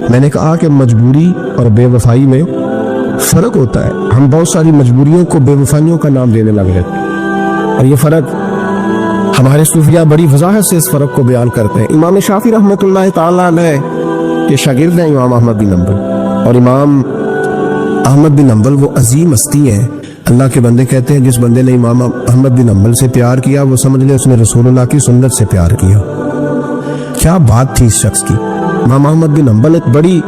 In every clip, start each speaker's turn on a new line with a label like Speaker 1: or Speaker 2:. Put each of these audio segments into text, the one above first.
Speaker 1: میں نے کہا کہ مجبوری اور بے وفائی میں فرق ہوتا ہے. ہم بہت ساری مجبوریوں کو بے وفائیوں کا نام دینے لگ گئے اور یہ فرق ہمارے صوفیاء بڑی وضاحت سے اس فرق کو بیان کرتے ہیں. امام شافعی رحمۃ اللہ تعالیٰ علیہ کے شاگرد ہیں امام احمد بن حنبل، اور امام احمد بن حنبل وہ عظیم ہستی ہیں. اللہ کے بندے کہتے ہیں جس بندے نے امام احمد بن حنبل سے پیار کیا وہ سمجھ لے اس نے رسول اللہ کی سنت سے پیار کیا. کیا بات تھی اس شخص کی. امام احمد بن حنبل ایک بڑی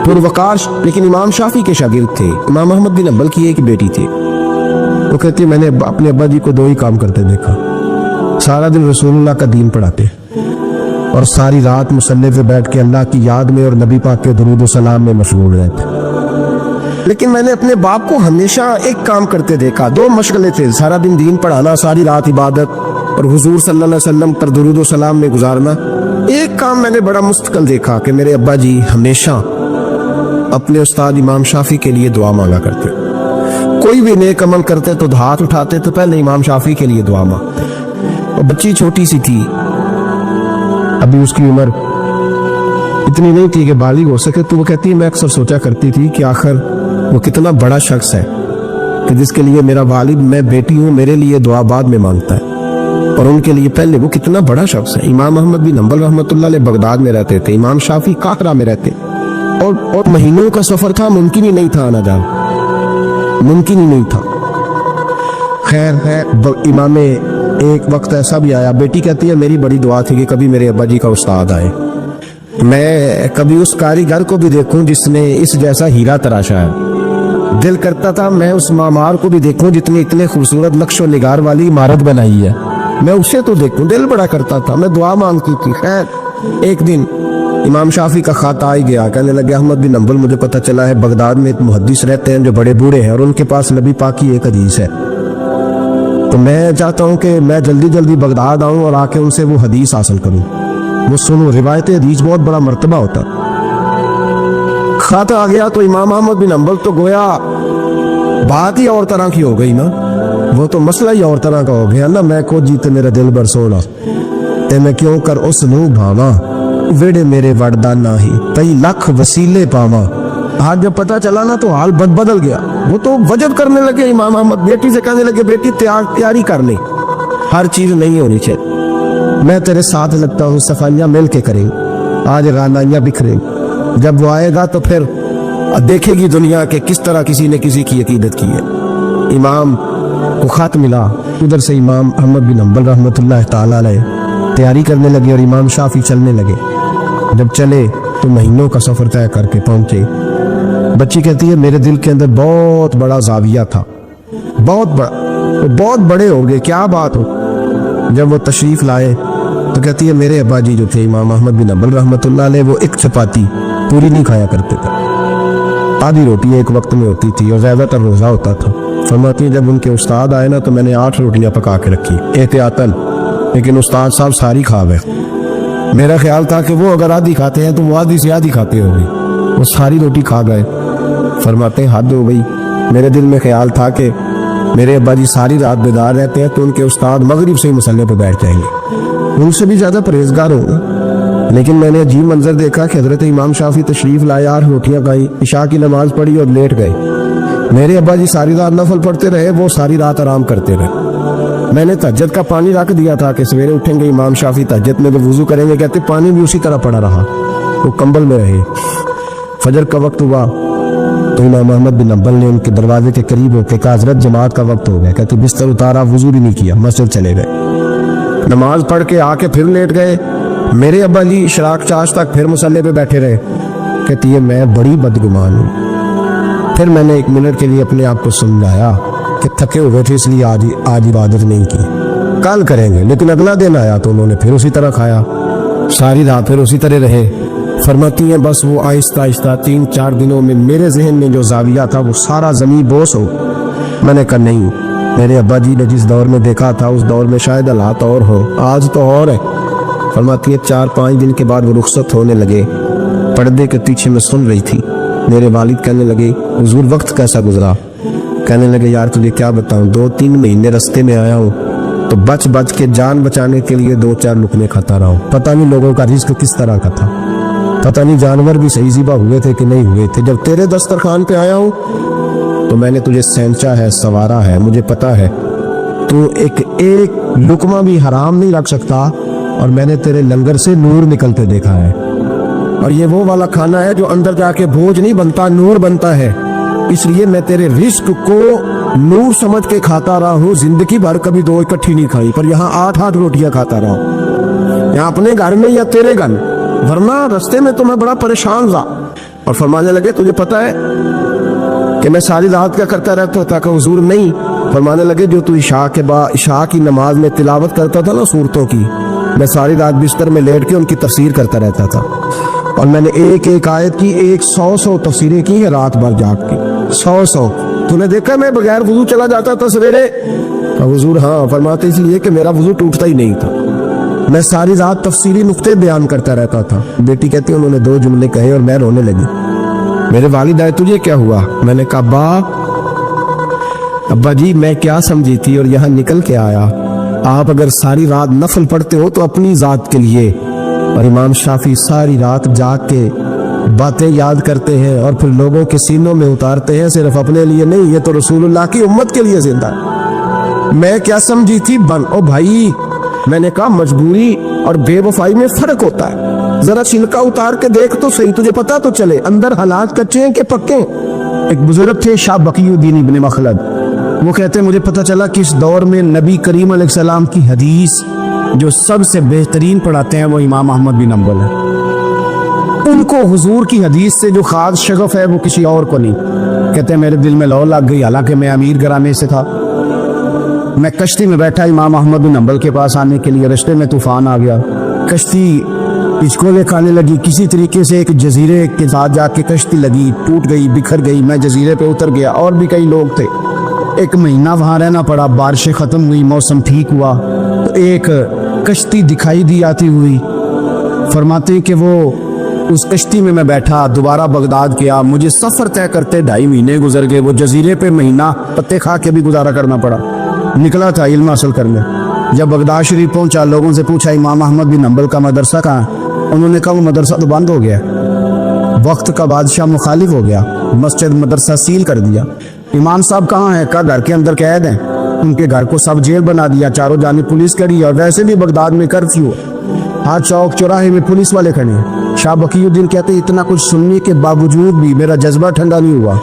Speaker 1: پروقار لیکن امام شافعی کے شاگرد تھے. امام احمد بن حنبل کی ایک بیٹی تھی. وہ کہتی میں نے اپنے ابا جی کو 2 ہی کام کرتے دیکھا، سارا دن رسول اللہ کا دین پڑھاتے اور ساری رات مصلی پہ بیٹھ کے اللہ کی یاد میں اور نبی پاک کے درود و سلام میں مشغول رہتے. لیکن میں نے اپنے باپ کو ہمیشہ ایک کام کرتے دیکھا، 2 مشغلے تھے، سارا دن دین پڑھانا، ساری رات عبادت اور حضور صلی اللہ علیہ وسلم پر درود و سلام میں گزارنا. ایک کام میں نے بڑا مستقل دیکھا کہ میرے ابا جی ہمیشہ اپنے استاد امام شافعی کے لیے دعا مانگا کرتے. کوئی بھی نیک عمل کرتے تو ہاتھ اٹھاتے تو پہلے امام شافعی کے لیے دعا مانگتے. اور بچی چھوٹی سی تھی، ابھی اس کی عمر اتنی نہیں تھی کہ بالغ ہو سکے، تو وہ کہتی ہے میں اکثر سوچا کرتی تھی کہ آخر وہ کتنا بڑا شخص ہے کہ جس کے لیے میرا والد، میں بیٹی ہوں، میرے لیے دعا بعد میں مانگتا ہے، اور ان کے لیے پہلے وہ کتنا بڑا شخص ہے. امام احمد بن حنبل رحمۃ اللہ علیہ بغداد میں رہتے تھے، امام شافعی قاہرہ میں رہتے، اور مہینوں کا سفر تھا، ممکن ہی نہیں تھا آنا جانا، ممکن ہی نہیں تھا. خیر ہے، امام ایک وقت ایسا بھی آیا، بیٹی کہتی ہے میری بڑی دعا تھی کہ کبھی میرے ابا جی کا استاد آئے، میں کبھی اس کاریگر کو بھی دیکھوں جس نے اس جیسا ہیرا تراشا ہے. دل کرتا تھا میں اس معمار کو بھی دیکھوں جس نے اتنے خوبصورت نقش و نگار والی عمارت بنائی ہے، میں اسے تو دیکھوں. دل بڑا کرتا تھا، میں دعا مانگتی تھی. خیر ایک دن امام شافعی کا خط آ گیا، کہنے لگے احمد بن حنبل مجھے پتہ چلا ہے بغداد میں ایک محدث رہتے ہیں جو بڑے بوڑھے ہیں اور ان کے پاس نبی پاک کی ایک حدیث ہے، تو میں چاہتا ہوں کہ میں جلدی جلدی بغداد آؤں اور آ کے ان سے وہ حدیث حاصل کروں، وہ سنوں. روایت حدیث بہت بڑا مرتبہ ہوتا. خط آ گیا تو امام احمد بن حنبل تو گویا بات ہی اور طرح کی ہو گئی نا، وہ تو مسئلہ ہی اور طرح کا ہو گیا نا. میں کو جیتے میرا دل بر سونا تے میں کیوں کر اس نو بھاواں ویڑے میرے وڑدا نہ ہی کئی لاکھ وسیلے پاواں. آج جب پتہ چلا نا تو حال بدل گیا. وہ تو وجد کرنے لگے امام احمد، بیٹی سے کہنے لگے بیٹی تیاری کر لیں، ہر چیز نہیں ہونی چاہیے، میں تیرے ساتھ لگتا ہوں، صفائیاں مل کے کریں، آج رانائیاں بکھریں. جب وہ آئے گا تو پھر دیکھے گی دنیا کہ کس طرح کسی نے کسی کی عقیدت کی ہے. امام کو خط ملا، ادھر سے امام احمد بن حنبل رحمۃ اللہ تعالیٰ علیہ تیاری کرنے لگے اور امام شافعی چلنے لگے. جب چلے تو مہینوں کا سفر طے کر کے پہنچے. بچی کہتی ہے میرے دل کے اندر بہت بڑا زاویہ تھا، بہت بڑا، بہت بڑے ہو گئے، کیا بات ہو. جب وہ تشریف لائے تو کہتی ہے میرے ابا جی جو تھے امام احمد بن حنبل رحمۃ اللہ علیہ وہ ایک چپاتی پوری نہیں کھایا کرتے تھے، آدھی روٹی ایک وقت میں ہوتی تھی اور زیادہ تر روزہ ہوتا تھا. فرماتی جب ان کے استاد آئے نا تو میں نے 8 روٹیاں پکا کے رکھی احتیاطاً، لیکن استاد صاحب ساری کھا گئے. میرا خیال تھا کہ وہ اگر آدھی کھاتے ہیں تو وہ آدھی سے آدھی کھاتے ہوں گے، وہ ساری روٹی کھا گئے. فرماتے ہیں حد ہو گئی، میرے دل میں خیال تھا کہ میرے ابا جی ساری رات بیدار رہتے ہیں تو ان کے استاد مغرب سے ہی مصلی پہ بیٹھ جائیں گے، ان سے بھی زیادہ پرہیزگار ہوں گے. لیکن میں نے عجیب منظر دیکھا کہ حضرت امام شافعی تشریف لائے، 8 روٹیاں کھائیں، عشاء کی نماز پڑھی اور لیٹ گئے. میرے ابا جی ساری رات نفل پڑھتے رہے، وہ ساری رات آرام کرتے رہے. میں نے تہجد کا پانی رکھ دیا تھا کہ سویرے اٹھیں گے امام شافعی تہجد میں تو وضو کریں گے، کہتے پانی بھی اسی طرح پڑا رہا، وہ کمبل میں رہے. فجر کا وقت ہوا تو امام احمد بن حنبل نے ان کے دروازے کے قریب ہو کے کہا حضرت جماعت کا وقت ہو گیا. کہتے بستر اتارا، وضو بھی نہیں کیا، مسجد چلے گئے، نماز پڑھ کے آ کے پھر لیٹ گئے. میرے ابا جی اشراق چاش تک پھر مصلی پہ بیٹھے رہے. کہتی ہے میں بڑی بدگمان ہوں. پھر میں نے 1 منٹ کے لیے اپنے آپ کو سمجھایا کہ تھکے ہوئے تھے اس لیے آج عبادت نہیں کی، کل کریں گے. لیکن اگلا دن آیا تو انہوں نے پھر اسی طرح کھایا، ساری رات پھر اسی طرح رہے. فرماتی ہیں بس وہ آہستہ آہستہ 3-4 دنوں میں میرے ذہن میں جو زاویہ تھا وہ سارا زمین بوس ہو. میں نے کہا نہیں، میرے ابا جی نے جس دور میں دیکھا تھا اس دور میں شاید حالات اور ہو، آج تو اور ہے. فرماتی ہے 4-5 دن کے بعد وہ رخصت ہونے لگے. پردے کے پیچھے میں سن رہی تھی. میرے والد کہنے لگے حضور وقت کیسا گزرا؟ کہنے لگے یار تجھے کیا بتاؤں، 2-3 مہینے رستے میں آیا ہوں تو بچ کے جان بچانے کے لیے 2-4 لقمے کھاتا رہا ہوں. پتہ نہیں لوگوں کا رزق کس طرح کا تھا. पता नहीं जानवर भी सही ज़िबा हुए थे कि नहीं हुए थे। जब तेरे दस्तरखान पे आया हूँ तो मैंने तुझे सेंचा है, सवारा है, मुझे पता है तू एक लुकमा भी हराम नहीं रख सकता, और मैंने तेरे लंगर से नूर निकलते देखा है। और ये वो वाला खाना है जो अंदर जाके बोझ नहीं बनता, नूर बनता है। इसलिए मैं तेरे रिस्क को नूर समझ के खाता रहा हूँ। जिंदगी भर कभी दो इकट्ठी नहीं खाई, पर यहाँ 8-8 रोटियां खाता रहा हूँ, यहाँ अपने घर में या तेरे घर। वरना रास्ते में तो मैं बड़ा परेशान था। और फरमाने लगे तुझे पता है कि मैं सारी रात क्या करता रहता था? कि हुजूर नहीं। फरमाने लगे जो तू इशा की नमाज में तिलावत करता था ना सूरतों की, मैं सारी रात बिस्तर में लेट के उनकी तफसीर करता रहता था। और मैंने एक एक आयत की 100 तफसीरें की है रात भर जाग के, 100। तूने देखा मैं बगैर वजू चला जाता था सवेरे? हुजूर हाँ। फरमाते इसलिए कि मेरा वजू टूटता ही नहीं था। मैं सारी रात तफसीरी नुक्ते बयान करता रहता था। बेटी कहती उन्होंने 2 जुमले कहे और मैं रोने लगी। मेरे वालिद आए, तुझे क्या हुआ? मैंने कहा अब्बा जी मैं क्या समझी थी और यहाँ निकल के आया। आप अगर सारी रात नफल पढ़ते हो तो अपनी जात के लिए, और इमाम शाफी सारी रात जाग के बातें याद करते हैं और फिर लोगों के सीनों में उतारते हैं, सिर्फ अपने लिए नहीं, ये तो रसूलुल्लाह की उम्मत के लिए जिंदा है। मैं क्या समझी थी बन ओ भाई। मैंने कहा मजबूरी और बेवफाई में फर्क होता है, जरा छिलका उतार के देख तो सही, तुझे पता तो चले अंदर हालात कच्चे हैं कि पक्के। एक बुजुर्ग थे शाह बकीउद्दीन इब्न मखलद, वो कहते हैं मुझे पता चला कि इस दौर में नबी करीम अलैहिस्सलाम की हदीस जो सबसे बेहतरीन पढ़ाते हैं वो इमाम अहमद बिन हंबल है। उनको हुजूर की हदीस से जो खास शगफ है वो किसी और को नहीं। कहते हैं मेरे दिल में लौ लग गई, हालांकि मैं अमीर घराने से था। मैं कश्ती में बैठा इमाम अहमद बिन हंबल के पास आने के लिए, रास्ते में तूफान आ गया, कश्ती हिचकोले खाने लगी। किसी तरीके से एक जजीरे के साथ जाके कश्ती लगी, टूट गई, बिखर गई। मैं जजीरे पे उतर गया, और भी कई लोग थे। 1 महीना वहां रहना पड़ा। बारिशें खत्म हुई, मौसम ठीक हुआ तो एक कश्ती दिखाई दी आती हुई। फरमाते कि वो उस कश्ती में मैं बैठा, दोबारा बगदाद गया। मुझे सफर तय करते 2.5 महीने गुजर गए। वो जजीरे पे महीना पत्ते खा के भी गुजारा करना पड़ा। निकला था इल्म हासिल करने। जब बगदाद शरीफ पहुंचा, लोगों से पूछा इमाम अहमद बिन हंबल का मदरसा कहाँ? उन्होंने कहा वो मदरसा तो बंद हो गया, वक्त का बादशाह मुखालिफ हो गया, मस्जिद मदरसा सील कर दिया। इमाम साहब कहाँ हैं? का घर के अंदर कैद हैं। उनके घर को सब जेल बना दिया, चारों जानिब पुलिस खड़ी, और वैसे भी बगदाद में कर्फ्यू, हर चौक चौराहे में पुलिस वाले खड़े हैं। शाह बकीउद्दीन कहते इतना कुछ सुनने के बावजूद भी मेरा जज्बा ठंडा नहीं हुआ।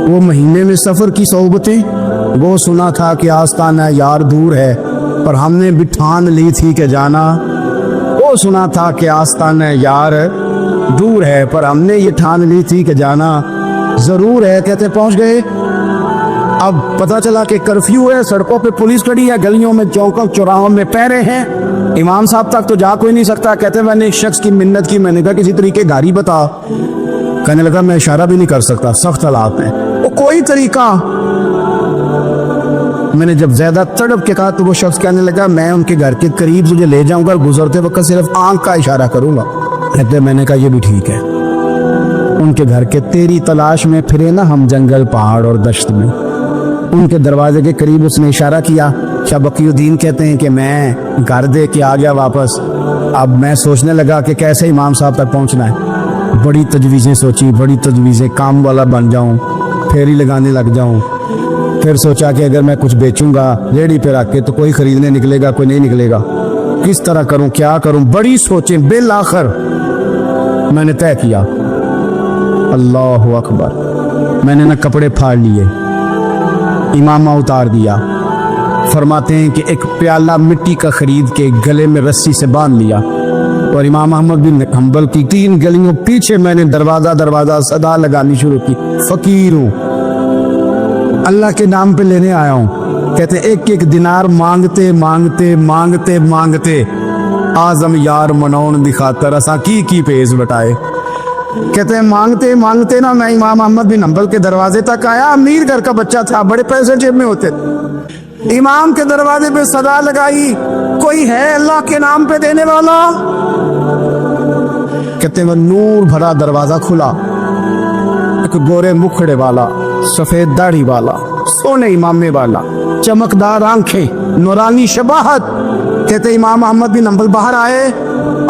Speaker 1: वो महीने में सफर की सोबतें, वो सुना था कि आस्ताना यार दूर है पर हमने भी ठान ली थी कि जाना। वो सुना था कि आस्ताना यार दूर है पर हमने ये ठान ली थी कि जाना जरूर है। कहते पहुंच गए। अब पता चला कि कर्फ्यू है, सड़कों पे पुलिस खड़ी है, गलियों में चौकों चौराहों में पहरे हैं। इमाम साहब तक तो जा कोई नहीं सकता। कहते मैंने एक शख्स की मिन्नत की, मैंने कहा किसी तरीके गाड़ी बता। कहने लगा मैं इशारा भी नहीं कर सकता, सख्त हालात हैं। वो कोई तरीका। मैंने जब ज्यादा तड़प के कहा तो वो शख्स कहने लगा मैं उनके घर के करीब तुझे ले जाऊंगा, गुजरते वक्त सिर्फ आंख का इशारा करूंगा। कहते मैंने कहा ये भी ठीक है। उनके घर के तेरी तलाश में फिरे ना हम जंगल पहाड़ और दश्त में। उनके दरवाजे के करीब उसने इशारा किया। शाह बकीउद्दीन कहते हैं कि मैं घर दे के आ गया वापस। अब मैं सोचने लगा कि कैसे इमाम साहब तक पहुंचना है। बड़ी तजवीज़ें सोची, बड़ी तजवीज़ें, काम वाला बन जाऊं, फेरी लगाने लग जाऊं। फिर सोचा कि अगर मैं कुछ बेचूंगा रेडी पे रख के तो कोई खरीदने निकलेगा, कोई नहीं निकलेगा, किस तरह करूं, क्या करूं। बड़ी सोचें, बिल आखिर मैंने तय किया, अल्लाह अकबर। मैंने ना कपड़े फाड़ लिए, इमामा उतार दिया। फरमाते हैं कि एक प्याला मिट्टी का खरीद के गले में रस्सी से बांध लिया और इमाम अहमद बिन हंबल की 3 गलियों पीछे मैंने दरवाजा दरवाजा सदा लगानी शुरू की। फकीर हूं, अल्लाह के नाम पे लेने आया हूं। कहते एक एक दिनार मांगते मांगते मांगते मांगते आजम यार मनौन दिखाता रसा की पेश बटाए। कहते हैं मांगते मांगते ना मैं इमाम अहमद बिन हंबल के दरवाजे तक आया। अमीर घर का बच्चा था, बड़े पैसे जेब में होते। इमाम के दरवाजे पे सदा लगाई, कोई है अल्लाह के नाम पे देने वाला? कहते हैं नूर भरा दरवाजा खुला। एक गोरे मुखड़े वाला, सफेद दाढ़ी वाला, सोने इमामे वाला, चमकदार आंखें, नूरानी शबाहत,
Speaker 2: کہتے امام احمد بن حنبل باہر آئے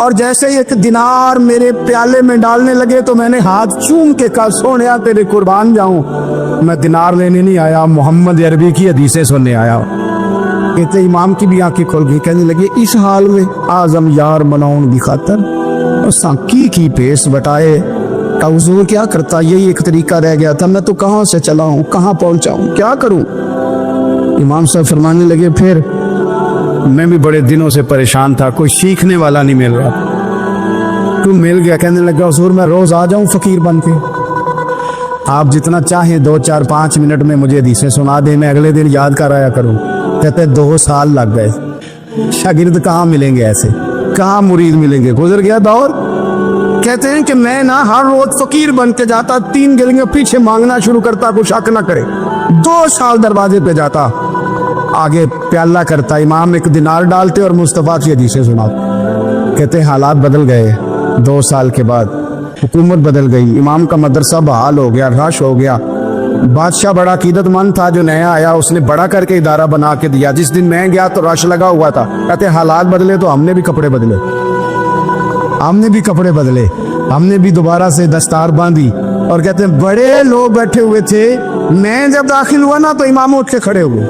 Speaker 2: اور جیسے ہی ایک دینار میرے پیالے میں ڈالنے لگے تو میں نے ہاتھ چوم کے کہا سونیا تیرے قربان جاؤں، میں دینار لینے نہیں آیا، محمد عربی کی حدیثیں سننے آیا۔ کہتے امام کی بھی آنکھیں کھل گئی، کہنے لگے اس حال میں اعظم یار مناؤن بھی خاطر اور سانکی کی پیس بٹائے کہ حضور کیا کرتا، یہی ایک طریقہ رہ گیا تھا، میں تو کہاں سے چلا ہوں، کہاں پہنچا ہوں، کیا کروں۔ امام صاحب فرمانے لگے پھر میں بھی بڑے دنوں سے پریشان تھا، کوئی سیکھنے والا نہیں مل رہا، تو مل گیا۔ کہنے لگا حضور میں روز آ جاؤں فقیر بن کے، آپ جتنا چاہیں 2 4 5 منٹ میں مجھے حدیثیں سنا دیں، میں اگلے دن یاد کر آیا کروں۔ کہتے 2 سال لگ گئے، شاگرد کہاں ملیں گے ایسے، کہاں مرید ملیں گے، گزر گیا دور۔ کہتے ہیں کہ میں نا ہر روز فقیر بن کے جاتا، 3 گلیاں پیچھے مانگنا شروع کرتا، کوئی شک نہ کرے، 2 سال دروازے پہ جاتا، آگے پیالہ کرتا، امام ایک دینار ڈالتے اور مصطفیٰ کی حدیثیں سناتے۔ کہتے حالات بدل گئے، 2 سال کے بعد حکومت بدل گئی، امام کا مدرسہ بحال ہو گیا، رش ہو گیا۔ بادشاہ بڑا عقیدت مند تھا جو نیا آیا، اس نے بڑا کر کے ادارہ بنا کے دیا، جس دن میں گیا تو رش لگا ہوا تھا۔ کہتے حالات بدلے تو ہم نے بھی کپڑے بدلے، ہم نے بھی دوبارہ سے دستار باندھی، اور کہتے ہیں بڑے لوگ بیٹھے ہوئے تھے، میں جب داخل ہوا نا تو امام اٹھ کے کھڑے ہوئے،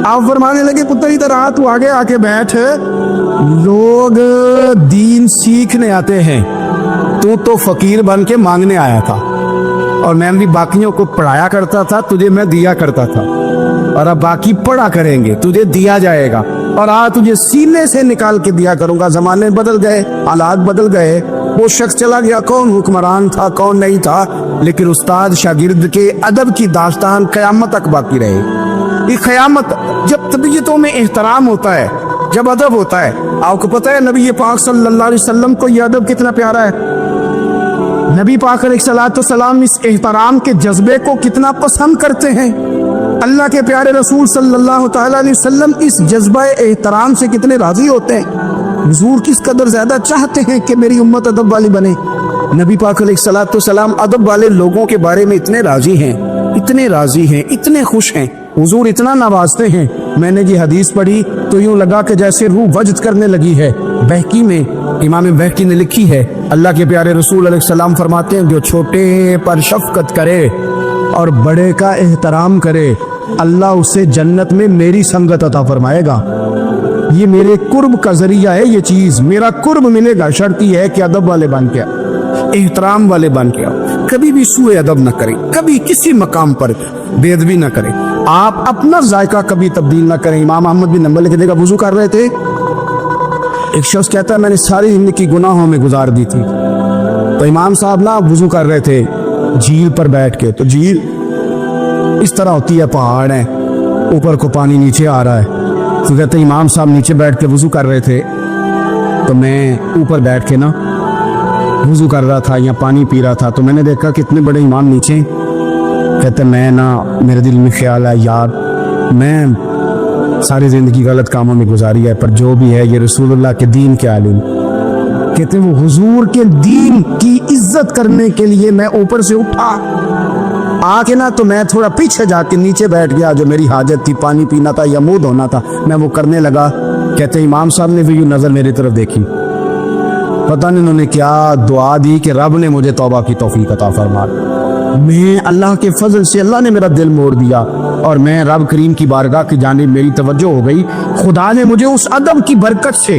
Speaker 2: آپ فرمانے لگے پتر ادھر آ، تو آگے آ کے بیٹھ، لوگ دین سیکھنے آتے ہیں، تو فقیر بن کے مانگنے آیا تھا، اور میں بھی باقیوں کو پڑھایا کرتا تھا، تجھے میں دیا کرتا تھا، اور اب باقی پڑھا کریں گے، تجھے دیا جائے گا، اور تجھے سینے سے نکال کے دیا کروں گا۔ زمانے بدل گئے، حالات بدل گئے، وہ شخص چلا گیا، کون حکمران تھا کون نہیں تھا، لیکن استاد شاگرد کے ادب کی داستان قیامت تک باقی رہے۔ یہ قیامت، جب طبیعتوں میں احترام ہوتا ہے، جب ادب ہوتا ہے، آپ کو پتہ ہے نبی پاک صلی اللہ علیہ وسلم کو یہ ادب کتنا پیارا ہے، نبی پاک علیہ السلام اس احترام کے جذبے کو کتنا پسند کرتے ہیں، اللہ کے پیارے رسول صلی اللہ تعالیٰ علیہ وسلم اس جذبہ احترام سے کتنے راضی ہوتے ہیں، حضور کس قدر زیادہ چاہتے ہیں کہ میری امت ادب والی بنے۔ نبی پاک علیہ السلام ادب والے لوگوں کے بارے میں اتنے راضی ہیں، اتنے راضی ہیں، اتنے خوش ہیں، حضور اتنا نوازتے ہیں۔ میں نے یہ حدیث پڑھی تو یوں لگا کہ جیسے روح وجد کرنے لگی ہے۔ بہقی میں امام بہقی نے لکھی ہے، اللہ کے پیارے رسول علیہ السلام فرماتے ہیں جو چھوٹے پر شفقت کرے اور بڑے کا احترام کرے، اللہ اسے جنت میں میری سنگت عطا فرمائے گا۔ یہ میرے قرب کا ذریعہ ہے، یہ چیز میرا قرب ملے گا، شرط یہ ہے کہ ادب والے بن کے احترام والے بن کے کبھی بھی سوء ادب نہ کریں، کبھی کسی مقام پر بے ادبی نہ کریں، آپ اپنا ذائقہ کبھی تبدیل نہ کریں۔ امام احمد بن حنبل کے دیکھا وضو کر رہے تھے، ایک شخص کہتا ہے میں نے ساری زندگی گناہوں میں گزار دی تھی، تو امام صاحب نا وضو کر رہے تھے جھیل پر بیٹھ کے، تو جھیل اس طرح ہوتی ہے، پہاڑ ہے، اوپر کو پانی نیچے آ رہا ہے، تو کہتے ہیں امام صاحب نیچے بیٹھ کے وضو کر رہے تھے، تو میں اوپر بیٹھ کے نا وضو کر رہا تھا یا پانی پی رہا تھا، تو میں نے دیکھا کتنے بڑے امام نیچے۔ کہتے میں نا میرے دل میں خیال ہے یار میں ساری زندگی غلط کاموں میں گزاری ہے، پر جو بھی ہے یہ رسول اللہ کے دین کے عالم۔ کہتے وہ حضور کے دین کی عزت کرنے کے لیے میں اوپر سے اٹھا آ کے نا، تو میں تھوڑا پیچھے جا کے نیچے بیٹھ گیا، جو میری حاجت تھی، پانی پینا تھا یا منہ دھونا تھا، میں وہ کرنے لگا۔ کہتے امام صاحب نے بھی یوں نظر میری طرف دیکھی، پتہ نہیں انہوں نے کیا دعا دی کہ رب نے مجھے توبہ کی توفیق عطا فرما۔ میں اللہ کے فضل سے اللہ نے میرا دل موڑ دیا، اور میں رب کریم کی بارگاہ کی جانب میری توجہ ہو گئی، خدا نے مجھے اس ادب کی برکت سے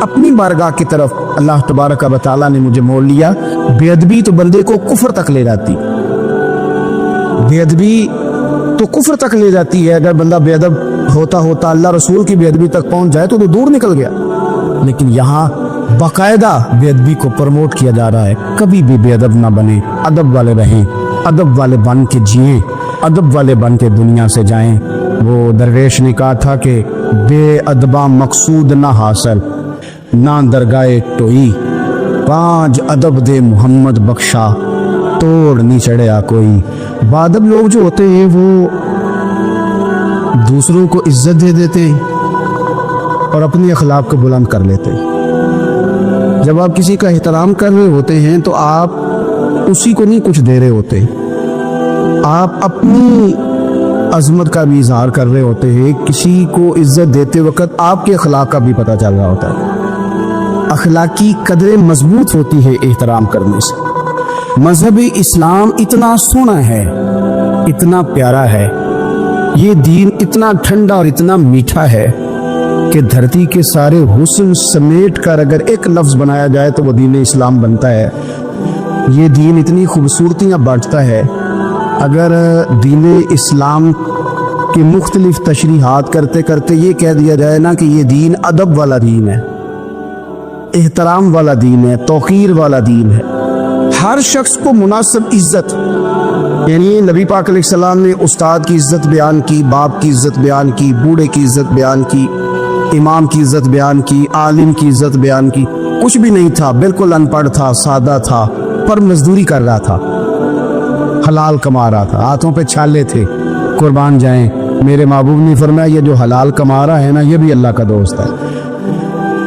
Speaker 2: اپنی بارگاہ کی طرف اللہ تبارک و تعالیٰ نے مجھے موڑ لیا۔ بے ادبی تو بندے کو کفر تک لے جاتی، بے ادبی تو کفر تک لے جاتی ہے، اگر بندہ بے ادب ہوتا ہوتا اللہ رسول کی بے ادبی تک پہنچ جائے تو دور نکل گیا۔ لیکن یہاں باقاعدہ بے ادبی کو پروموٹ کیا جا رہا ہے، کبھی بھی بے ادب نہ بنے، ادب والے رہیں، ادب والے بن کے جئیں، ادب والے بن کے دنیا سے جائیں۔ وہ درویش نے کہا تھا کہ بے ادباں مقصود نہ حاصل، نہ درگاہ ٹوئی، 5 ادب دے محمد بخشا، توڑ نہیں چڑھیا کوئی۔ بادب لوگ جو ہوتے ہیں وہ دوسروں کو عزت دے دیتے ہیں اور اپنی اخلاق کو بلند کر لیتے ہیں۔ جب آپ کسی کا احترام کر رہے ہوتے ہیں تو آپ اسی کو نہیں کچھ دے رہے ہوتے، آپ اپنی عظمت کا بھی اظہار کر رہے ہوتے ہیں، کسی کو عزت دیتے وقت آپ کے اخلاق کا بھی پتہ چل رہا ہوتا ہے۔ اخلاقی قدریں مضبوط ہوتی ہے احترام کرنے سے۔ مذہب اسلام اتنا سونا ہے، اتنا پیارا ہے، یہ دین اتنا ٹھنڈا اور اتنا میٹھا ہے کہ دھرتی کے سارے حسن سمیٹ کر اگر ایک لفظ بنایا جائے تو وہ دین اسلام بنتا ہے۔ یہ دین اتنی خوبصورتیاں بانٹتا ہے، اگر دین اسلام کے مختلف تشریحات کرتے کرتے یہ کہہ دیا جائے نا کہ یہ دین ادب والا دین ہے، احترام والا دین ہے، توقیر والا دین ہے، ہر شخص کو مناسب عزت، یعنی نبی پاک علیہ السلام نے استاد کی عزت بیان کی، باپ کی عزت بیان کی، بوڑھے کی عزت بیان کی، امام کی عزت بیان کی، عالم کی عزت بیان کی۔ کچھ بھی نہیں تھا، بالکل ان پڑھ تھا، سادہ تھا، پر مزدوری کر رہا تھا، حلال کما رہا تھا، ہاتھوں پہ چھالے تھے، قربان جائیں۔ میرے محبوب نے فرمایا یہ جو حلال کما رہا ہے نا، یہ بھی اللہ کا دوست ہے۔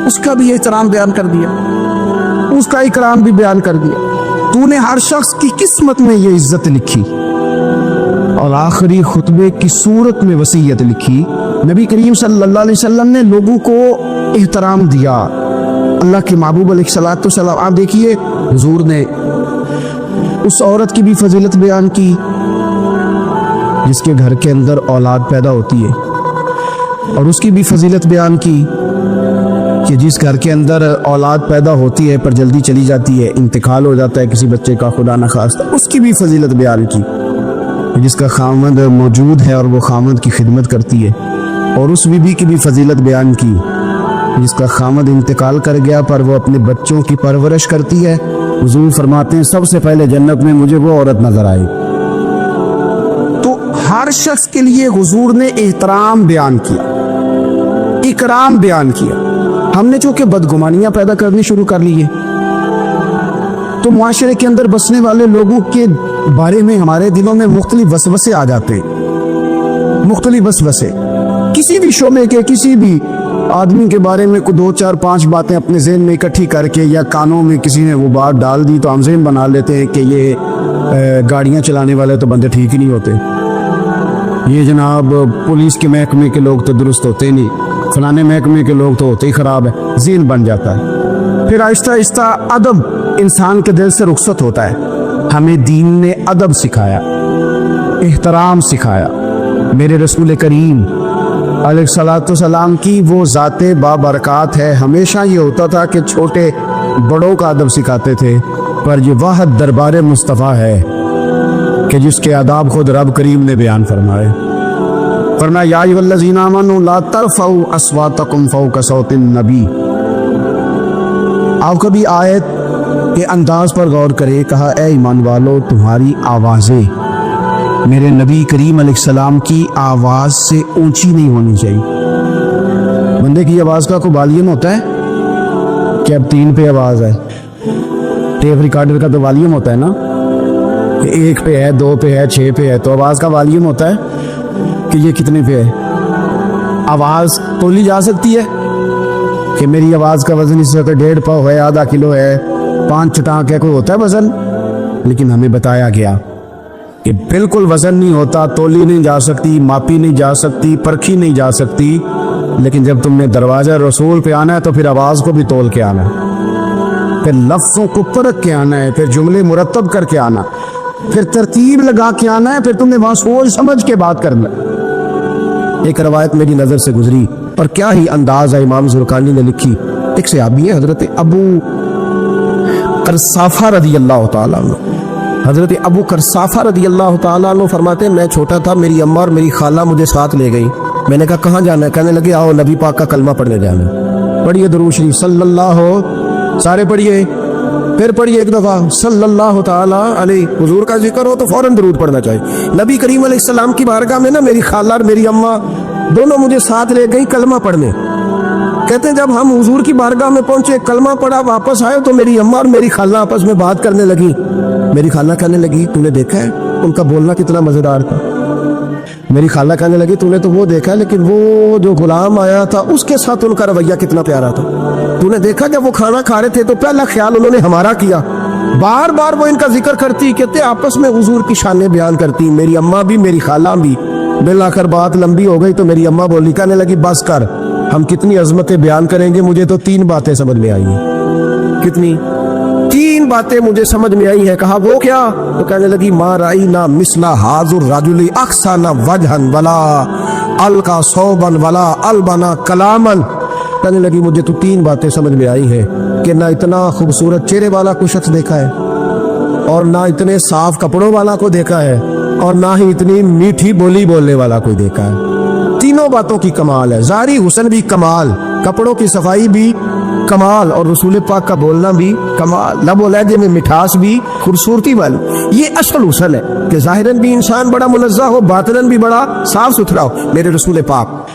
Speaker 2: اس کا بھی احترام بیان کر دیا، اس کا اکرام بھی بیان کر دیا۔ تو نے ہر شخص کی قسمت میں یہ عزت لکھی، اور آخری خطبے کی صورت میں وصیت لکھی۔ نبی کریم صلی اللہ علیہ وسلم نے لوگوں کو احترام دیا۔ اللہ کے محبوب علیہ الصلوۃ والسلام، آپ دیکھیے حضور نے اس عورت کی بھی فضیلت بیان کی جس کے گھر کے اندر اولاد پیدا ہوتی ہے، اور اس کی بھی فضیلت بیان کی کہ جس گھر کے اندر اولاد پیدا ہوتی ہے پر جلدی چلی جاتی ہے، انتقال ہو جاتا ہے کسی بچے کا خدا نخواستہ، اس کی بھی فضیلت بیان کی۔ جس کا خامد موجود ہے اور وہ خامد کی خدمت کرتی ہے، اور اس بیوی کی بھی فضیلت بیان کی جس کا خامد انتقال کر گیا پر وہ اپنے بچوں کی پرورش کرتی ہے۔ حضور فرماتے ہیں سب سے پہلے جنت میں مجھے وہ عورت نظر آئی۔ تو ہر شخص کے لیے حضور نے احترام بیان کیا، اکرام بیان کیا۔ ہم نے چونکہ بدگمانیاں پیدا کرنی شروع کر لی ہے، تو معاشرے کے اندر بسنے والے لوگوں کے بارے میں ہمارے دلوں میں مختلف وسوسے آ جاتے ہیں، مختلف وسوسے۔ کسی بھی شعبے کے کسی بھی آدمی کے بارے میں کوئی 2 4 5 باتیں اپنے ذہن میں اکٹھی کر کے، یا کانوں میں کسی نے وہ بات ڈال دی تو ہم ذہن بنا لیتے ہیں کہ یہ گاڑیاں چلانے والے تو بندے ٹھیک ہی نہیں ہوتے، یہ جناب پولیس کے محکمے کے لوگ تو درست ہوتے نہیں، فلانے محکمے کے لوگ تو ہوتے ہی خراب ہے، ذہن بن جاتا ہے۔ پھر آہستہ آہستہ ادب انسان کے دل سے رخصت ہوتا ہے۔ ہمیں دین نے ادب سکھایا، احترام سکھایا۔ میرے رسول کریم علیہ الصلوۃ والسلام کی وہ ذات بابرکات ہے، ہمیشہ یہ ہوتا تھا کہ چھوٹے بڑوں کا ادب سکھاتے تھے، پر یہ واحد دربار مصطفیٰ ہے کہ جس کے آداب خود رب کریم نے بیان فرمائے۔ فرمایا یا ایھا الذین آمنوا لا ترفعوا اصواتکم فوق صوت النبی۔ آپ کبھی آیت کے انداز پر غور کرے، کہا اے ایمان والو تمہاری آوازیں میرے نبی کریم علیہ السلام کی آواز سے اونچی نہیں ہونی چاہیے۔ بندے کی آواز کا کوئی والیوم ہوتا ہے کہ اب 3 پہ آواز ہے؟ ٹیپ ریکارڈر کا تو والیوم ہوتا ہے نا، کہ 1 پہ ہے، 2 پہ ہے، 6 پہ ہے، تو آواز کا والیوم ہوتا ہے کہ یہ کتنے پہ ہے۔ آواز تولی جا سکتی ہے کہ میری آواز کا وزن اس وقت 1.5 پاؤ ہے، آدھا کلو ہے، 5 چٹانک ہے، کوئی ہوتا ہے وزن؟ لیکن ہمیں بتایا گیا کہ بالکل وزن نہیں ہوتا، تولی نہیں جا سکتی، ماپی نہیں جا سکتی، پرکھی نہیں جا سکتی، لیکن جب تم نے دروازہ رسول پہ آنا ہے تو پھر آواز کو بھی تول کے آنا ہے، پھر لفظوں کو پرکھ کے آنا ہے، پھر جملے مرتب کر کے آنا، پھر ترتیب لگا کے آنا ہے، پھر تم نے وہاں سوچ سمجھ کے بات کرنا۔ ایک روایت میری نظر سے گزری، پر کیا ہی انداز ہے، امام زرقانی نے لکھی۔ ایک صحابی ہے حضرت ابو قرصافہ رضی اللہ تعالیٰ عنہ، حضرت ابو قرصافہ رضی اللہ تعالیٰ عنہ فرماتے ہیں میں چھوٹا تھا، میری اماں اور میری خالہ مجھے ساتھ لے گئی۔ میں نے کہا کہاں جانا ہے؟ کہنے لگے آؤ نبی پاک کا کلمہ پڑھنے جانا ہے۔ پڑھیے درود شریف صلی اللہ، سارے پڑھیے، پھر پڑھیے ایک دفعہ صلی اللہ تعالیٰ علیہ۔ حضور کا ذکر ہو تو فوراً درود پڑھنا چاہیے۔ نبی کریم علیہ السلام کی بارگاہ میں نا میری خالہ اور میری اماں دونوں مجھے ساتھ لے گئی کلمہ پڑھنے۔ کہتے ہیں جب ہم حضور کی بارگاہ میں پہنچے، کلمہ پڑھا، واپس آئے تو میری اماں اور میری خالہ آپس میں بات کرنے لگی۔ میری خالہ کہنے لگی تو نے دیکھا ہے ان کا بولنا کتنا مزیدار تھا؟ میری خالہ کہنے لگی تو نے تو وہ دیکھا ہے، لیکن وہ جو غلام آیا تھا اس کے ساتھ ان کا رویہ کتنا پیارا تھا۔ تو نے دیکھا جب وہ کھانا کھا رہے تھے تو پہلا خیال انہوں نے ہمارا کیا۔ بار بار وہ ان کا ذکر کرتی، کہتے آپس میں حضور کی شانیں بیان کرتی، میری اماں بھی میری خالہ بھی
Speaker 1: बिलाखिर बात लंबी हो गई तो मेरी अम्मा बोली, कहने लगी बस कर, हम कितनी अजमतें बयान करेंगे, मुझे तो 3 बातें समझ में आई हैं। कितनी? 3 बातें मुझे समझ में आई है। कहा वो क्या? तो कहने लगी मा राई ना मिसला हाजुर राजुली अक्सा ना वजहन वला अलका सौबन वला अलबना कलामन। कहने लगी मुझे तो 3 बातें समझ में आई है कि ना इतना खूबसूरत चेहरे वाला कोई शख्स देखा है, और ना इतने साफ कपड़ों वाला को देखा है, और ना ही इतनी मीठी बोली बोलने वाला कोई देखा है। तीनों बातों की कमाल है। ज़ाहिरी हुस्न भी कमाल, कपड़ों की सफाई भी कमाल, और रसूल पाक का बोलना भी कमाल, लबो लहजे में मिठास भी, खूबसूरती वाली। ये असल हुस्न है कि ज़ाहिरन भी इंसान बड़ा मुनज़्ज़ा हो, बातिनन भी बड़ा साफ सुथरा हो। मेरे रसूल पाक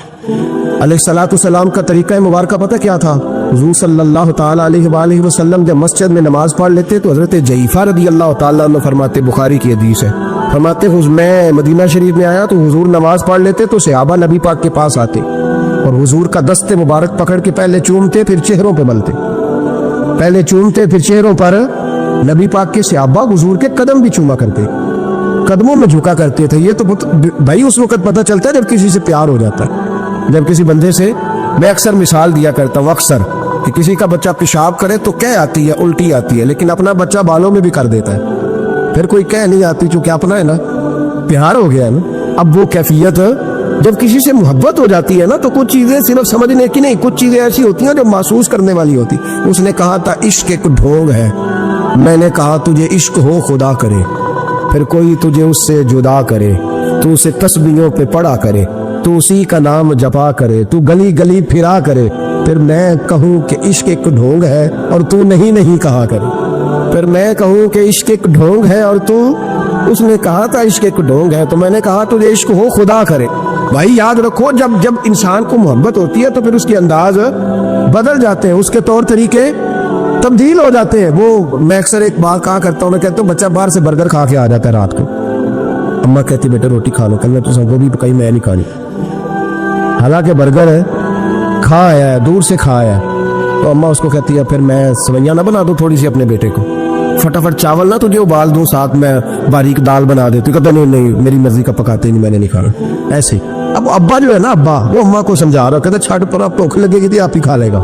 Speaker 1: अलैहिस्सलाम का तरीका मुबारक पता क्या था? हुज़ूर सल्लल्लाहु ताला अलैहि वसल्लम जब मस्जिद में नमाज पढ़ लेते तो हज़रत जईफा रदी अल्लाह ताला अन्हु फरमाते, बुखारी की हदीस है, फरमाते मैं मदीना शरीफ में आया तो हुजूर नमाज पढ़ लेते तो सहाबा नबी पाक के पास आते और हुजूर का दस्ते मुबारक पकड़ के पहले चूमते फिर चेहरों पे मलते, पहले चूमते फिर चेहरों पर। नबी पाक के सहाबा हुजूर के कदम भी चूमा करते, कदमों में झुका करते थे। ये तो भाई उस वक्त पता चलता है जब किसी से प्यार हो जाता है, जब किसी बंदे से। मैं अक्सर मिसाल दिया करता हूँ अक्सर कि किसी का बच्चा पेशाब करे तो कह आती है, उल्टी आती है, लेकिन अपना बच्चा बालों में भी कर देता है, फिर कोई कह नहीं आती, चूंकि अपना है ना, प्यार हो गया है ना। अब वो कैफियत जब किसी से मोहब्बत हो जाती है ना तो कुछ चीजें सिर्फ समझने की नहीं, कुछ चीजें ऐसी होती हैं जो महसूस करने वाली होती। उसने कहा था इश्क एक ढोंग है, मैंने कहा तुझे इश्क हो खुदा करे, फिर कोई तुझे उससे जुदा करे, तू उसे तस्बीहों पे पढ़ा करे, तू उसी का नाम जपा करे, तू गली गली फिरा करे, फिर मैं कहूँ कि इश्क एक ढोंग है और तू नहीं कहा करे, फिर मैं कहूँ कि इश्क एक ढोंग है और तू, उसने कहा था इश्क एक ढोंग है तो मैंने कहा तुझे इश्क हो खुदा करे। भाई याद रखो, जब इंसान को मोहब्बत होती है तो फिर उसके अंदाज बदल जाते हैं, उसके तौर तरीके तब्दील हो जाते हैं। वो मैं अक्सर एक बात कहा करता हूँ, मैं कहता हूँ बच्चा बाहर से बर्गर खा के आ जाता है रात को, अम्मा कहती बेटा रोटी खा लो, कल तो सबको भी पकाई, मैं नहीं खानी, हालांकि बर्गर है खा आया है, दूर से खा आया है, तो अम्मा उसको कहती है फिर मैं सवैया ना बना दूं थोड़ी सी अपने बेटे को, फटाफट चावल ना तुझे उबाल दूं, साथ में बारीक दाल बना देती, कहता नहीं मेरी मर्जी का पकाते नहीं, मैंने नहीं खाना। ऐसे अब अब्बा जो है ना, अब्बा वो अम्मा को समझा रहा, कहता छठ पर आप भूख लगेगी थी आप ही खा लेगा,